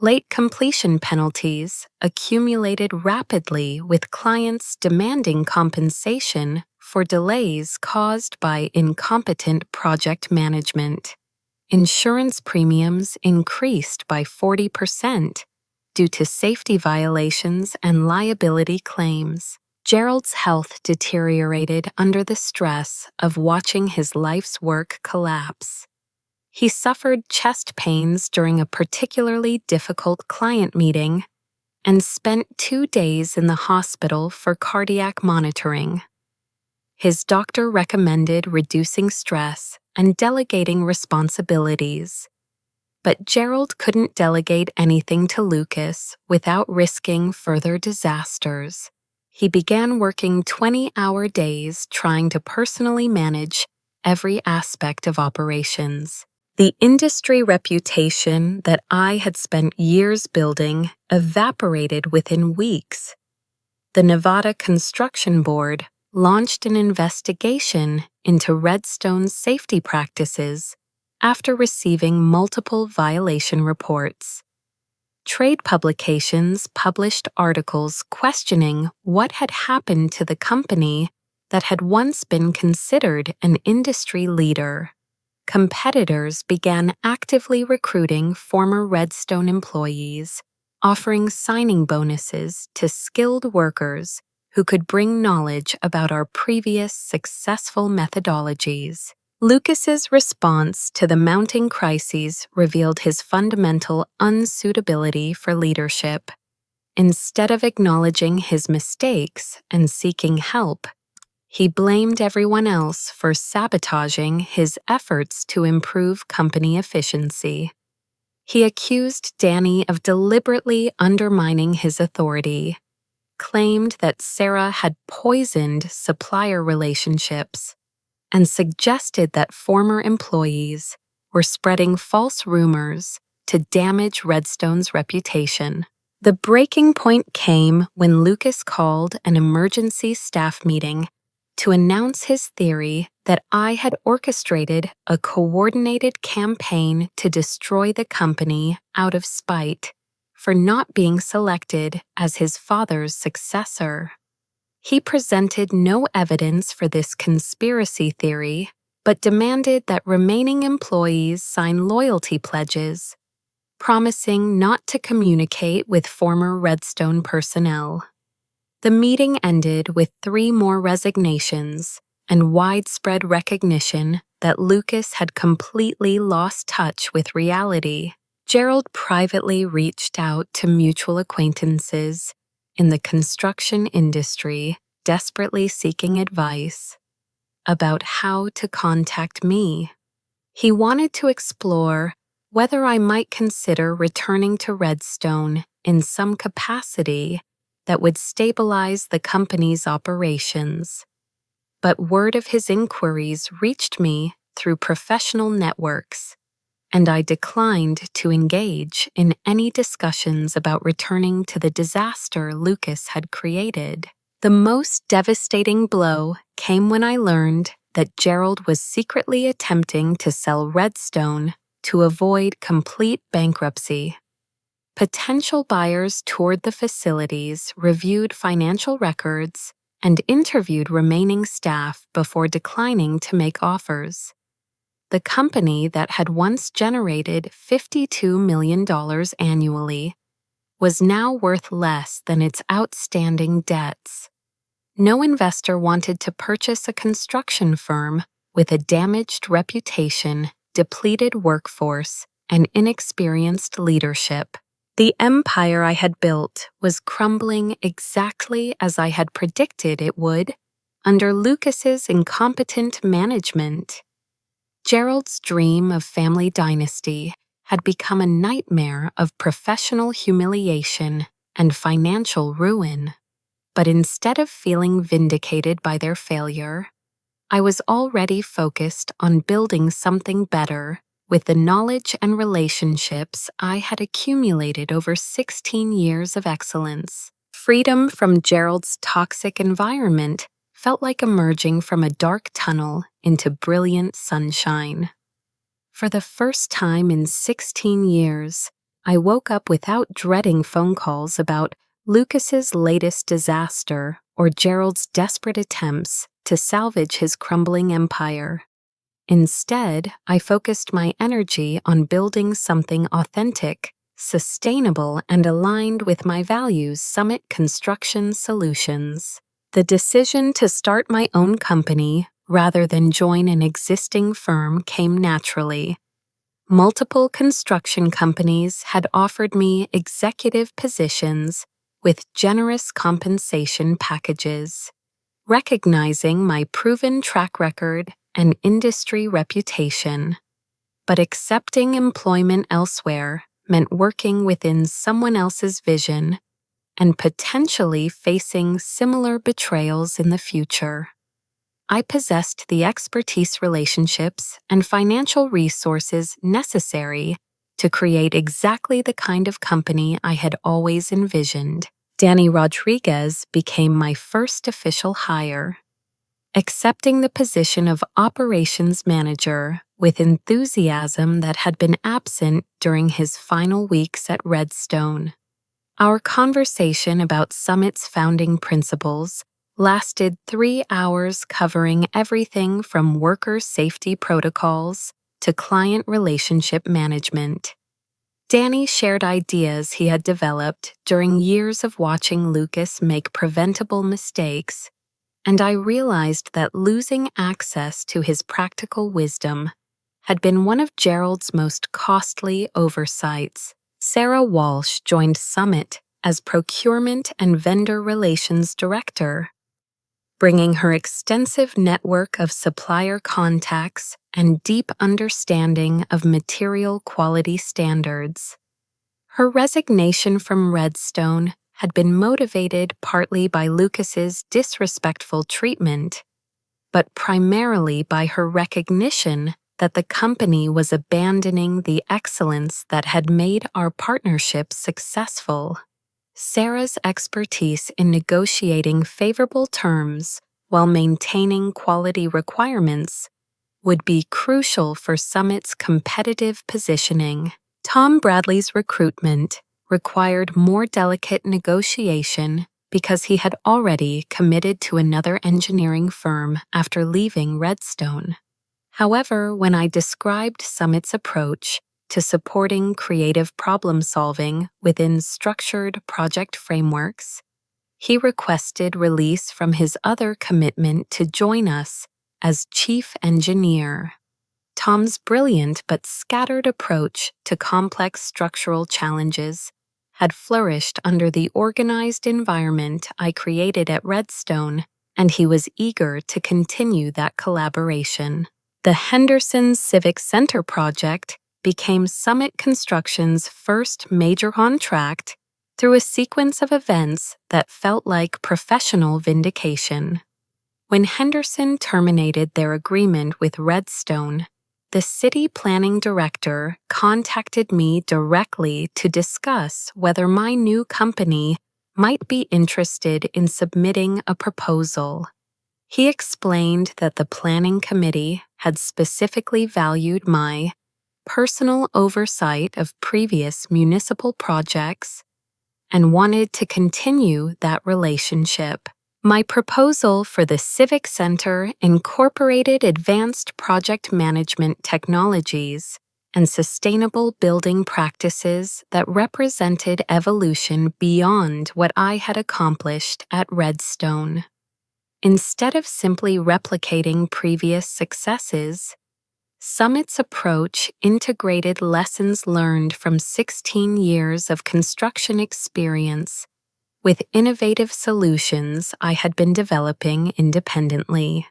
[SPEAKER 1] Late completion penalties accumulated rapidly, with clients demanding compensation for delays caused by incompetent project management. Insurance premiums increased by 40% due to safety violations and liability claims. Gerald's health deteriorated under the stress of watching his life's work collapse. He suffered chest pains during a particularly difficult client meeting and spent 2 days in the hospital for cardiac monitoring. His doctor recommended reducing stress and delegating responsibilities, but Gerald couldn't delegate anything to Lucas without risking further disasters. He began working 20-hour days trying to personally manage every aspect of operations. The industry reputation that I had spent years building evaporated within weeks. The Nevada Construction Board launched an investigation into Redstone's safety practices after receiving multiple violation reports. Trade publications published articles questioning what had happened to the company that had once been considered an industry leader. Competitors began actively recruiting former Redstone employees, offering signing bonuses to skilled workers who could bring knowledge about our previous successful methodologies. Lucas's response to the mounting crises revealed his fundamental unsuitability for leadership. Instead of acknowledging his mistakes and seeking help, he blamed everyone else for sabotaging his efforts to improve company efficiency. He accused Danny of deliberately undermining his authority, claimed that Sarah had poisoned supplier relationships, and suggested that former employees were spreading false rumors to damage Redstone's reputation. The breaking point came when Lucas called an emergency staff meeting to announce his theory that I had orchestrated a coordinated campaign to destroy the company out of spite for not being selected as his father's successor. He presented no evidence for this conspiracy theory, but demanded that remaining employees sign loyalty pledges, promising not to communicate with former Redstone personnel. The meeting ended with 3 more resignations and widespread recognition that Lucas had completely lost touch with reality. Gerald privately reached out to mutual acquaintances in the construction industry, desperately seeking advice about how to contact me. He wanted to explore whether I might consider returning to Redstone in some capacity that would stabilize the company's operations. But word of his inquiries reached me through professional networks, and I declined to engage in any discussions about returning to the disaster Lucas had created. The most devastating blow came when I learned that Gerald was secretly attempting to sell Redstone to avoid complete bankruptcy. Potential buyers toured the facilities, reviewed financial records, and interviewed remaining staff before declining to make offers. The company that had once generated $52 million annually was now worth less than its outstanding debts. No investor wanted to purchase a construction firm with a damaged reputation, depleted workforce, and inexperienced leadership. The empire I had built was crumbling exactly as I had predicted it would under Lucas's incompetent management. Gerald's dream of family dynasty had become a nightmare of professional humiliation and financial ruin. But instead of feeling vindicated by their failure, I was already focused on building something better with the knowledge and relationships I had accumulated over 16 years of excellence. Freedom from Gerald's toxic environment felt like emerging from a dark tunnel into brilliant sunshine. For the first time in 16 years, I woke up without dreading phone calls about Lucas's latest disaster or Gerald's desperate attempts to salvage his crumbling empire. Instead, I focused my energy on building something authentic, sustainable, and aligned with my values: Summit Construction Solutions. The decision to start my own company rather than join an existing firm came naturally. Multiple construction companies had offered me executive positions with generous compensation packages. Recognizing my proven track record and industry reputation, but accepting employment elsewhere meant working within someone else's vision and potentially facing similar betrayals in the future. I possessed the expertise, relationships, and financial resources necessary to create exactly the kind of company I had always envisioned. Danny Rodriguez became my first official hire. Accepting the position of operations manager with enthusiasm that had been absent during his final weeks at Redstone. Our conversation about Summit's founding principles lasted 3 hours, covering everything from worker safety protocols to client relationship management. Danny shared ideas he had developed during years of watching Lucas make preventable mistakes, and I realized that losing access to his practical wisdom had been one of Gerald's most costly oversights. Sarah Walsh joined Summit as Procurement and Vendor Relations Director, bringing her extensive network of supplier contacts and deep understanding of material quality standards. Her resignation from Redstone had been motivated partly by Lucas's disrespectful treatment, but primarily by her recognition that the company was abandoning the excellence that had made our partnership successful. Sarah's expertise in negotiating favorable terms while maintaining quality requirements would be crucial for Summit's competitive positioning. Tom Bradley's recruitment required more delicate negotiation because he had already committed to another engineering firm after leaving Redstone. However, when I described Summit's approach to supporting creative problem-solving within structured project frameworks, he requested release from his other commitment to join us as chief engineer. Tom's brilliant but scattered approach to complex structural challenges had flourished under the organized environment I created at Redstone, and he was eager to continue that collaboration. The Henderson Civic Center project became Summit Construction's first major contract through a sequence of events that felt like professional vindication. When Henderson terminated their agreement with Redstone, the city planning director contacted me directly to discuss whether my new company might be interested in submitting a proposal. He explained that the planning committee had specifically valued my personal oversight of previous municipal projects and wanted to continue that relationship. My proposal for the Civic Center incorporated advanced project management technologies and sustainable building practices that represented evolution beyond what I had accomplished at Redstone. Instead of simply replicating previous successes, Summit's approach integrated lessons learned from 16 years of construction experience with innovative solutions I had been developing independently.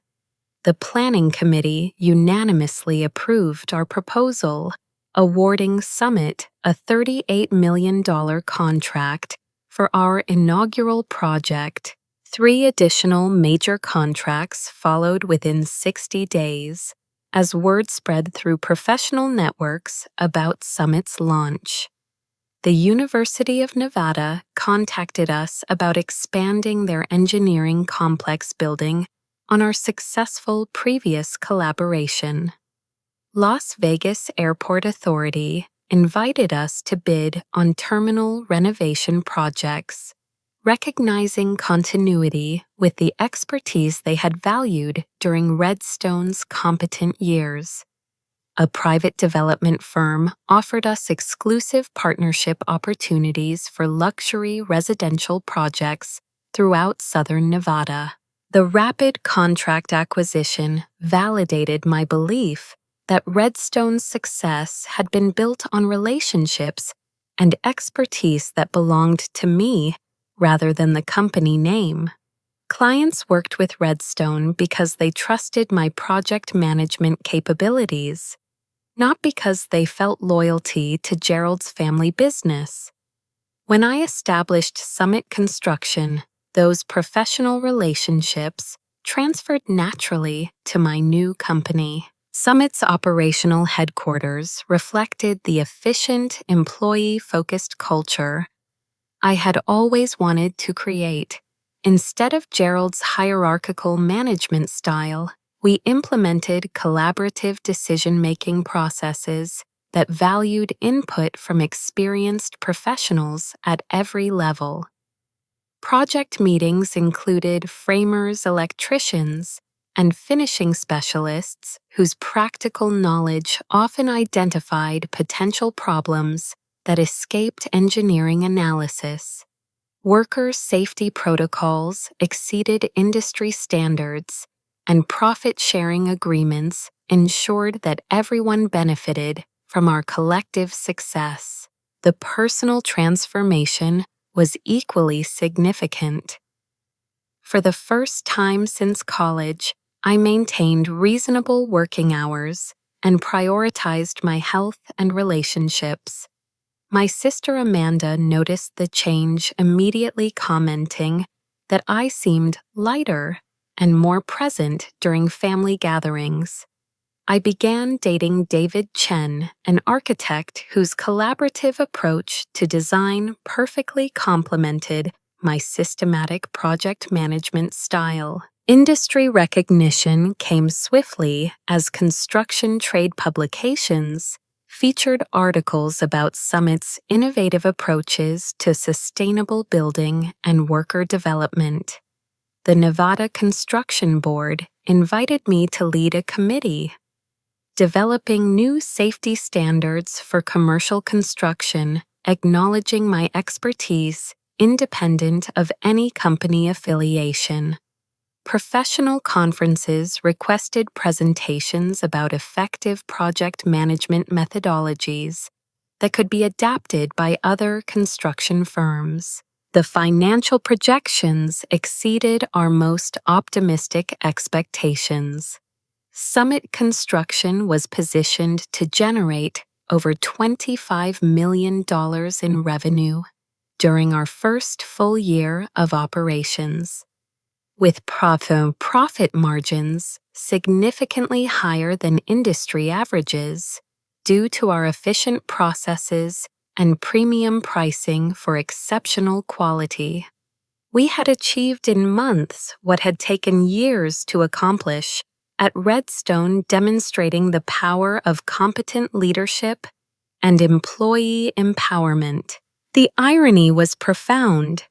[SPEAKER 1] The planning committee unanimously approved our proposal, awarding Summit a $38 million contract for our inaugural project. 3 additional major contracts followed within 60 days, as word spread through professional networks about Summit's launch. The University of Nevada contacted us about expanding their engineering complex building on our successful previous collaboration. Las Vegas Airport Authority invited us to bid on terminal renovation projects, recognizing continuity with the expertise they had valued during Redstone's competent years. A private development firm offered us exclusive partnership opportunities for luxury residential projects throughout southern Nevada. The rapid contract acquisition validated my belief that Redstone's success had been built on relationships and expertise that belonged to me rather than the company name. Clients worked with Redstone because they trusted my project management capabilities, not because they felt loyalty to Gerald's family business. When I established Summit Construction, those professional relationships transferred naturally to my new company. Summit's operational headquarters reflected the efficient, employee-focused culture I had always wanted to create. Instead of Gerald's hierarchical management style, we implemented collaborative decision-making processes that valued input from experienced professionals at every level. Project meetings included framers, electricians, and finishing specialists whose practical knowledge often identified potential problems that escaped engineering analysis. Worker safety protocols exceeded industry standards, and profit-sharing agreements ensured that everyone benefited from our collective success. The personal transformation was equally significant. For the first time since college, I maintained reasonable working hours and prioritized my health and relationships. My sister Amanda noticed the change, immediately commenting that I seemed lighter and more present during family gatherings. I began dating David Chen, an architect whose collaborative approach to design perfectly complemented my systematic project management style. Industry recognition came swiftly as construction trade publications featured articles about Summit's innovative approaches to sustainable building and worker development. The Nevada Construction Board invited me to lead a committee developing new safety standards for commercial construction, acknowledging my expertise independent of any company affiliation. Professional conferences requested presentations about effective project management methodologies that could be adapted by other construction firms. The financial projections exceeded our most optimistic expectations. Summit Construction was positioned to generate over $25 million in revenue during our first full year of operations, with profit margins significantly higher than industry averages due to our efficient processes and premium pricing for exceptional quality. We had achieved in months what had taken years to accomplish at Redstone, demonstrating the power of competent leadership and employee empowerment. The irony was profound.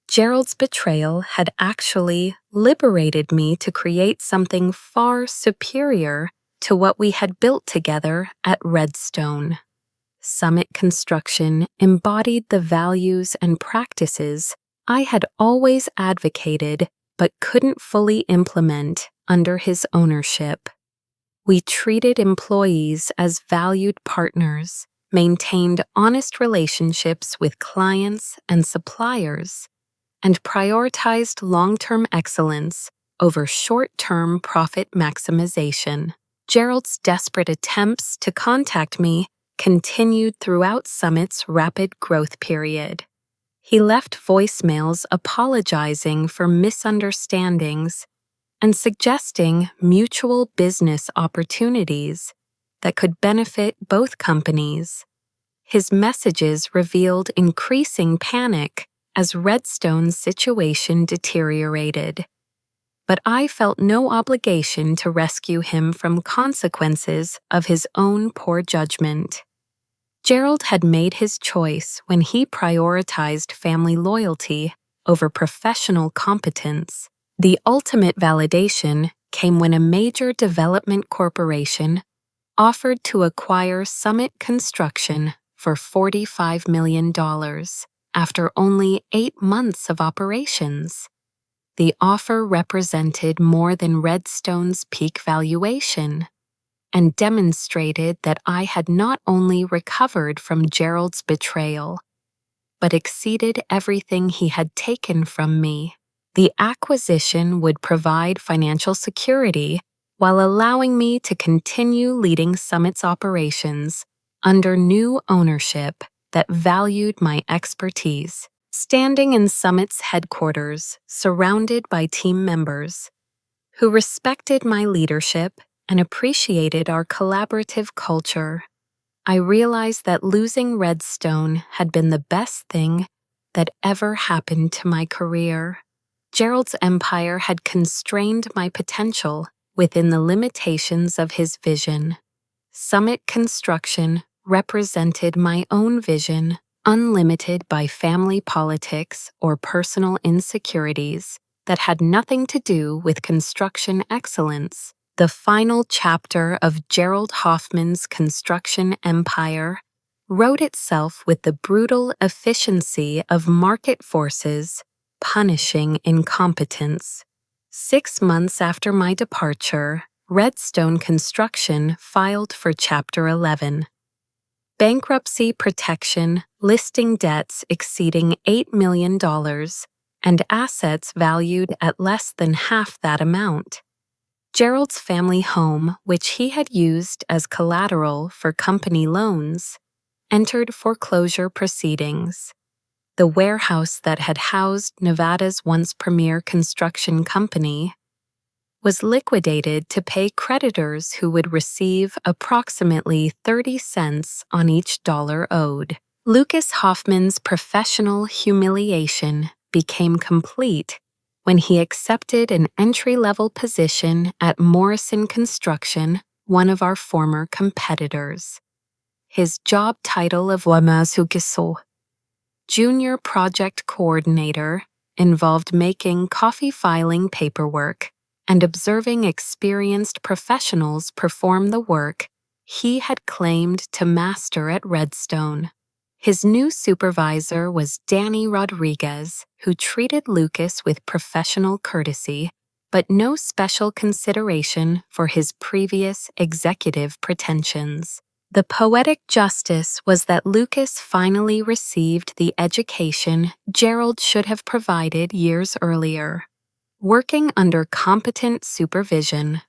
[SPEAKER 1] Gerald's betrayal had actually liberated me to create something far superior to what we had built together at Redstone. Summit Construction embodied the values and practices I had always advocated but couldn't fully implement under his ownership. We treated employees as valued partners, maintained honest relationships with clients and suppliers, and prioritized long-term excellence over short-term profit maximization. Gerald's desperate attempts to contact me continued throughout Summit's rapid growth period. He left voicemails apologizing for misunderstandings and suggesting mutual business opportunities that could benefit both companies. His messages revealed increasing panic as Redstone's situation deteriorated, but I felt no obligation to rescue him from consequences of his own poor judgment. Gerald had made his choice when he prioritized family loyalty over professional competence. The ultimate validation came when a major development corporation offered to acquire Summit Construction for $45 million after only 8 months of operations. The offer represented more than Redstone's peak valuation and demonstrated that I had not only recovered from Gerald's betrayal, but exceeded everything he had taken from me. The acquisition would provide financial security while allowing me to continue leading Summit's operations under new ownership that valued my expertise. Standing in Summit's headquarters, surrounded by team members who respected my leadership and appreciated our collaborative culture, I realized that losing Redstone had been the best thing that ever happened to my career. Gerald's empire had constrained my potential within the limitations of his vision. Summit Construction represented my own vision, unlimited by family politics or personal insecurities that had nothing to do with construction excellence. The final chapter of Gerald Hoffman's construction empire wrote itself with the brutal efficiency of market forces punishing incompetence. 6 months after my departure, Redstone Construction filed for Chapter 11. bankruptcy protection, listing debts exceeding $8 million, and assets valued at less than half that amount. Gerald's family home, which he had used as collateral for company loans, entered foreclosure proceedings. The warehouse that had housed Nevada's once premier construction company was liquidated to pay creditors who would receive approximately 30 cents on each dollar owed. Lucas Hoffman's professional humiliation became complete when he accepted an entry-level position at Morrison Construction, one of our former competitors. His job title of Junior Project Coordinator involved making coffee filing paperwork and observing experienced professionals perform the work he had claimed to master at Redstone. His new supervisor was Danny Rodriguez, who treated Lucas with professional courtesy, but no special consideration for his previous executive pretensions. The poetic justice was that Lucas finally received the education Gerald should have provided years earlier. Working under competent supervision,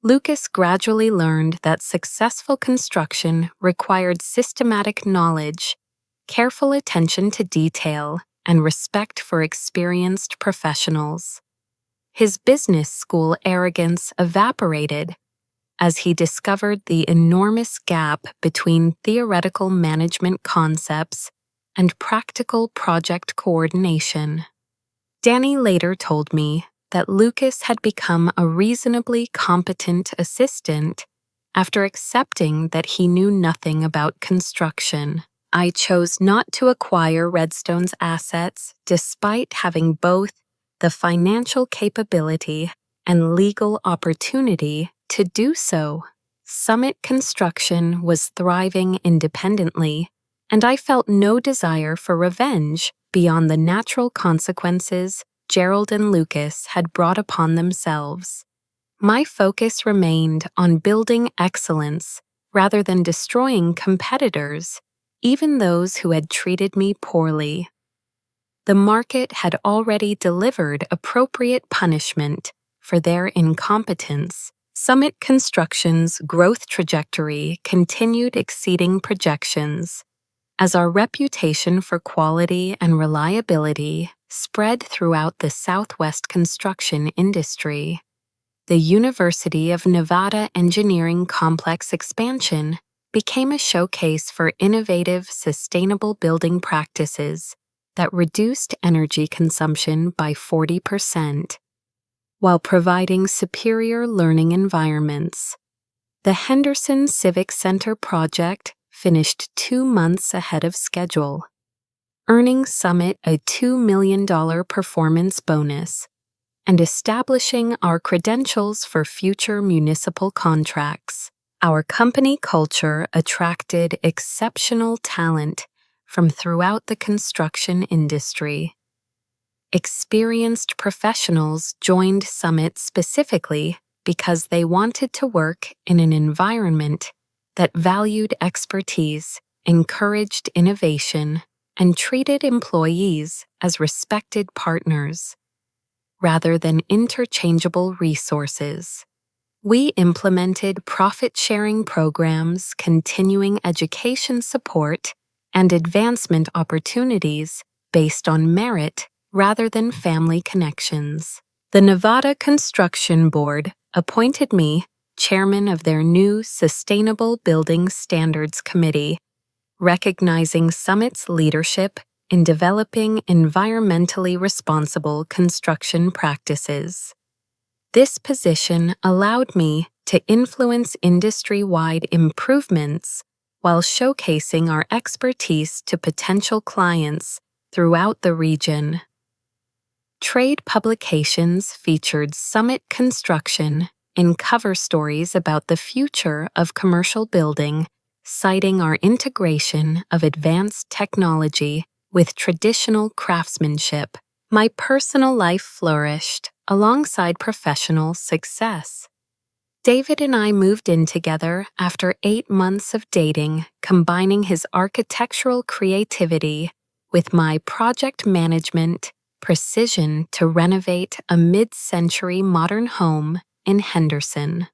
[SPEAKER 1] Lucas gradually learned that successful construction required systematic knowledge, careful attention to detail, and respect for experienced professionals. His business school arrogance evaporated as he discovered the enormous gap between theoretical management concepts and practical project coordination. Danny later told me that Lucas had become a reasonably competent assistant after accepting that he knew nothing about construction. I chose not to acquire Redstone's assets despite having both the financial capability and legal opportunity to do so. Summit Construction was thriving independently, and I felt no desire for revenge beyond the natural consequences Gerald and Lucas had brought upon themselves. My focus remained on building excellence rather than destroying competitors, even those who had treated me poorly. The market had already delivered appropriate punishment for their incompetence. Summit Construction's growth trajectory continued exceeding projections, as our reputation for quality and reliability spread throughout the Southwest construction industry. The University of Nevada Engineering Complex expansion became a showcase for innovative, sustainable building practices that reduced energy consumption by 40%, while providing superior learning environments. The Henderson Civic Center project finished 2 months ahead of schedule, earning Summit a $2 million performance bonus and establishing our credentials for future municipal contracts. Our company culture attracted exceptional talent from throughout the construction industry. Experienced professionals joined Summit specifically because they wanted to work in an environment that valued expertise, encouraged innovation, and treated employees as respected partners, rather than interchangeable resources. We implemented profit-sharing programs, continuing education support, and advancement opportunities based on merit rather than family connections. The Nevada Construction Board appointed me chairman of their new Sustainable Building Standards Committee, recognizing Summit's leadership in developing environmentally responsible construction practices. This position allowed me to influence industry-wide improvements while showcasing our expertise to potential clients throughout the region. Trade publications featured Summit Construction in cover stories about the future of commercial building, citing our integration of advanced technology with traditional craftsmanship. My personal life flourished alongside professional success. David and I moved in together after 8 months of dating, combining his architectural creativity with my project management precision to renovate a mid-century modern home in Henderson.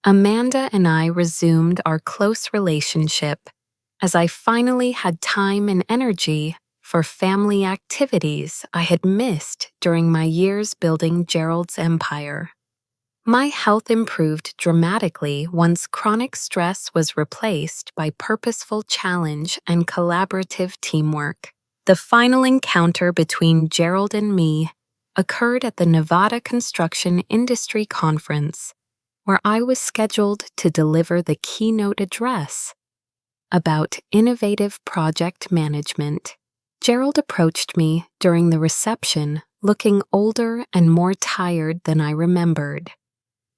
[SPEAKER 1] Amanda and I resumed our close relationship as I finally had time and energy for family activities I had missed during my years building Gerald's empire. My health improved dramatically once chronic stress was replaced by purposeful challenge and collaborative teamwork. The final encounter between Gerald and me occurred at the Nevada Construction Industry Conference, where I was scheduled to deliver the keynote address about innovative project management. Gerald approached me during the reception looking older and more tired than I remembered.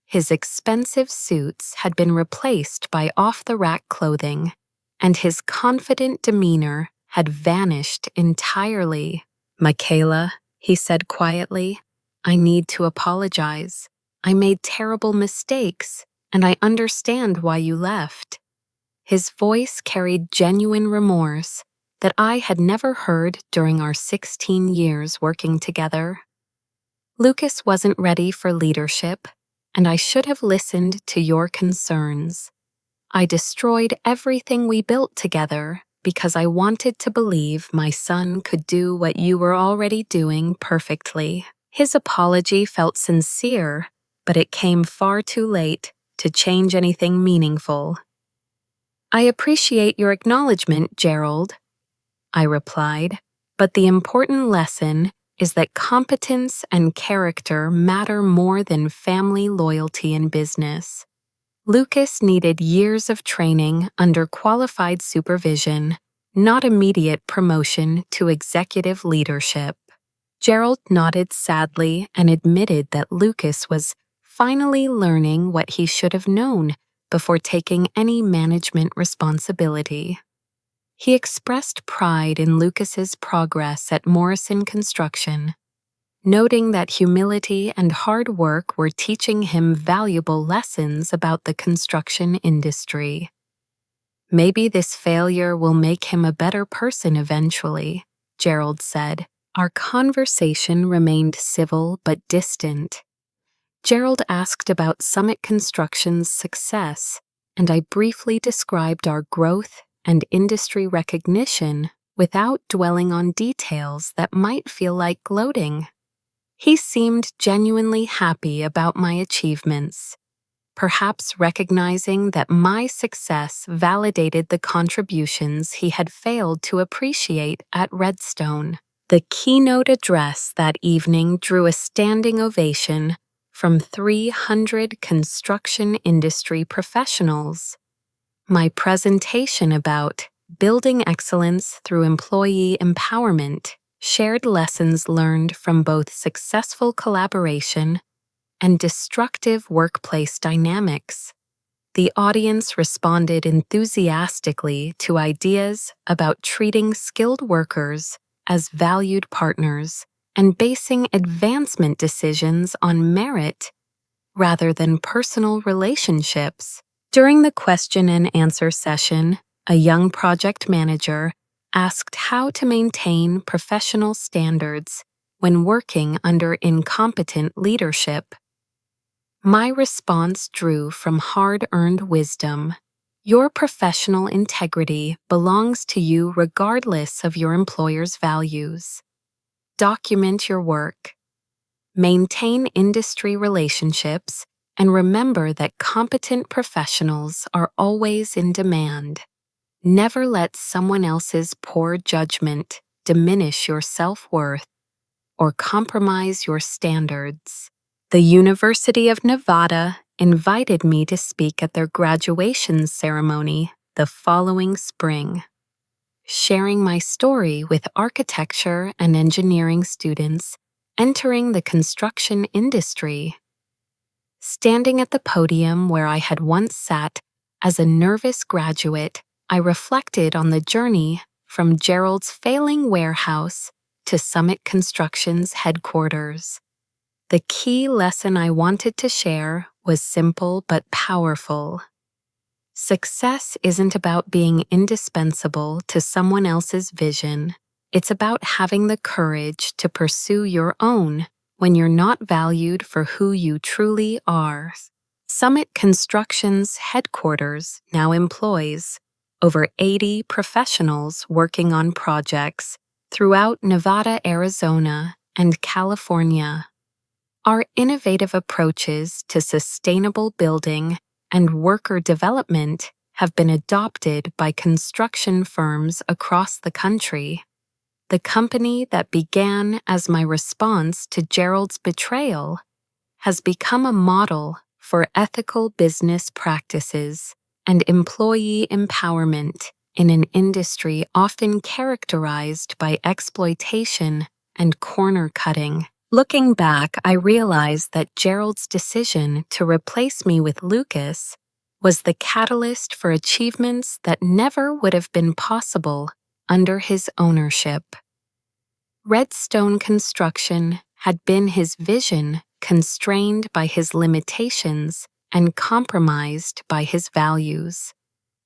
[SPEAKER 1] His expensive suits had been replaced by off-the-rack clothing, and his confident demeanor had vanished entirely. "Michaela," he said quietly, "I need to apologize. I made terrible mistakes, and I understand why you left." His voice carried genuine remorse that I had never heard during our 16 years working together. Lucas wasn't ready for leadership, and I should have listened to your concerns. I destroyed everything we built together because I wanted to believe my son could do what you were already doing perfectly. His apology felt sincere, but it came far too late to change anything meaningful. "I appreciate your acknowledgement, Gerald," I replied, "but the important lesson is that competence and character matter more than family loyalty in business." Lucas needed years of training under qualified supervision, not immediate promotion to executive leadership. Gerald nodded sadly and admitted that Lucas was finally learning what he should have known before taking any management responsibility. He expressed pride in Lucas's progress at Morrison Construction, noting that humility and hard work were teaching him valuable lessons about the construction industry. "Maybe this failure will make him a better person eventually," Gerald said. Our conversation remained civil but distant. Gerald asked about Summit Construction's success, and I briefly described our growth and industry recognition without dwelling on details that might feel like gloating. He seemed genuinely happy about my achievements, perhaps recognizing that my success validated the contributions he had failed to appreciate at Redstone. The keynote address that evening drew a standing ovation from 300 construction industry professionals. My presentation about building excellence through employee empowerment shared lessons learned from both successful collaboration and destructive workplace dynamics. The audience responded enthusiastically to ideas about treating skilled workers as valued partners and basing advancement decisions on merit rather than personal relationships. During the question and answer session, a young project manager asked how to maintain professional standards when working under incompetent leadership. My response drew from hard-earned wisdom. Your professional integrity belongs to you regardless of your employer's values. Document your work. Maintain industry relationships, and remember that competent professionals are always in demand. Never let someone else's poor judgment diminish your self-worth or compromise your standards. The University of Nevada invited me to speak at their graduation ceremony the following spring, sharing my story with architecture and engineering students entering the construction industry. Standing at the podium where I had once sat as a nervous graduate, I reflected on the journey from Gerald's failing warehouse to Summit Construction's headquarters. The key lesson I wanted to share was simple but powerful. Success isn't about being indispensable to someone else's vision. It's about having the courage to pursue your own when you're not valued for who you truly are. Summit Construction's headquarters now employs over 80 professionals working on projects throughout Nevada, Arizona, and California. Our innovative approaches to sustainable building and worker development have been adopted by construction firms across the country. The company that began as my response to Gerald's betrayal has become a model for ethical business practices and employee empowerment in an industry often characterized by exploitation and corner cutting. Looking back, I realized that Gerald's decision to replace me with Lucas was the catalyst for achievements that never would have been possible under his ownership. Redstone Construction had been his vision constrained by his limitations and compromised by his values.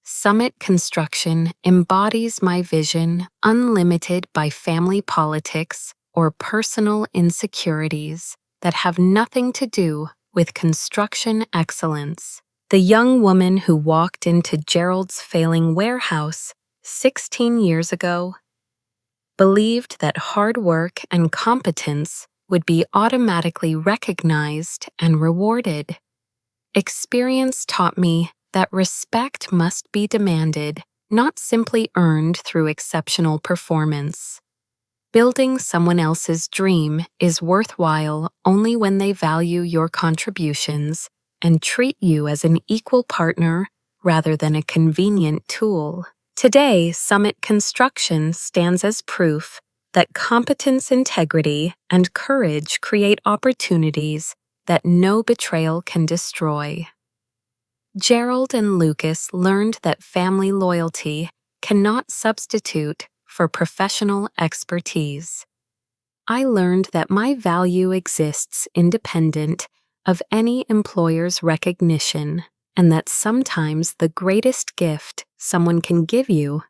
[SPEAKER 1] Summit Construction embodies my vision unlimited by family politics or personal insecurities that have nothing to do with construction excellence. The young woman who walked into Gerald's failing warehouse 16 years ago believed that hard work and competence would be automatically recognized and rewarded. Experience taught me that respect must be demanded, not simply earned through exceptional performance. Building someone else's dream is worthwhile only when they value your contributions and treat you as an equal partner rather than a convenient tool. Today, Summit Construction stands as proof that competence, integrity, and courage create opportunities that no betrayal can destroy. Gerald and Lucas learned that family loyalty cannot substitute for professional expertise. I learned that my value exists independent of any employer's recognition, and that sometimes the greatest gift someone can give you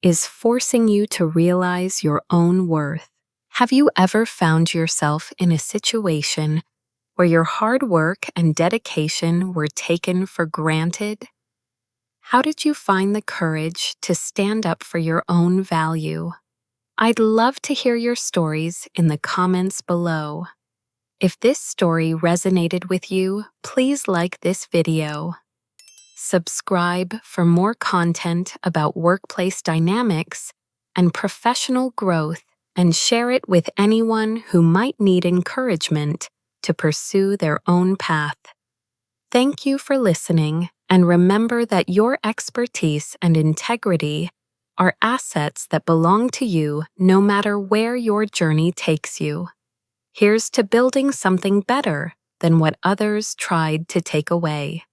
[SPEAKER 1] is forcing you to realize your own worth. Have you ever found yourself in a situation where your hard work and dedication were taken for granted? How did you find the courage to stand up for your own value? I'd love to hear your stories in the comments below. If this story resonated with you, please like this video. Subscribe for more content about workplace dynamics and professional growth, and share it with anyone who might need encouragement to pursue their own path. Thank you for listening, and remember that your expertise and integrity are assets that belong to you no matter where your journey takes you. Here's to building something better than what others tried to take away.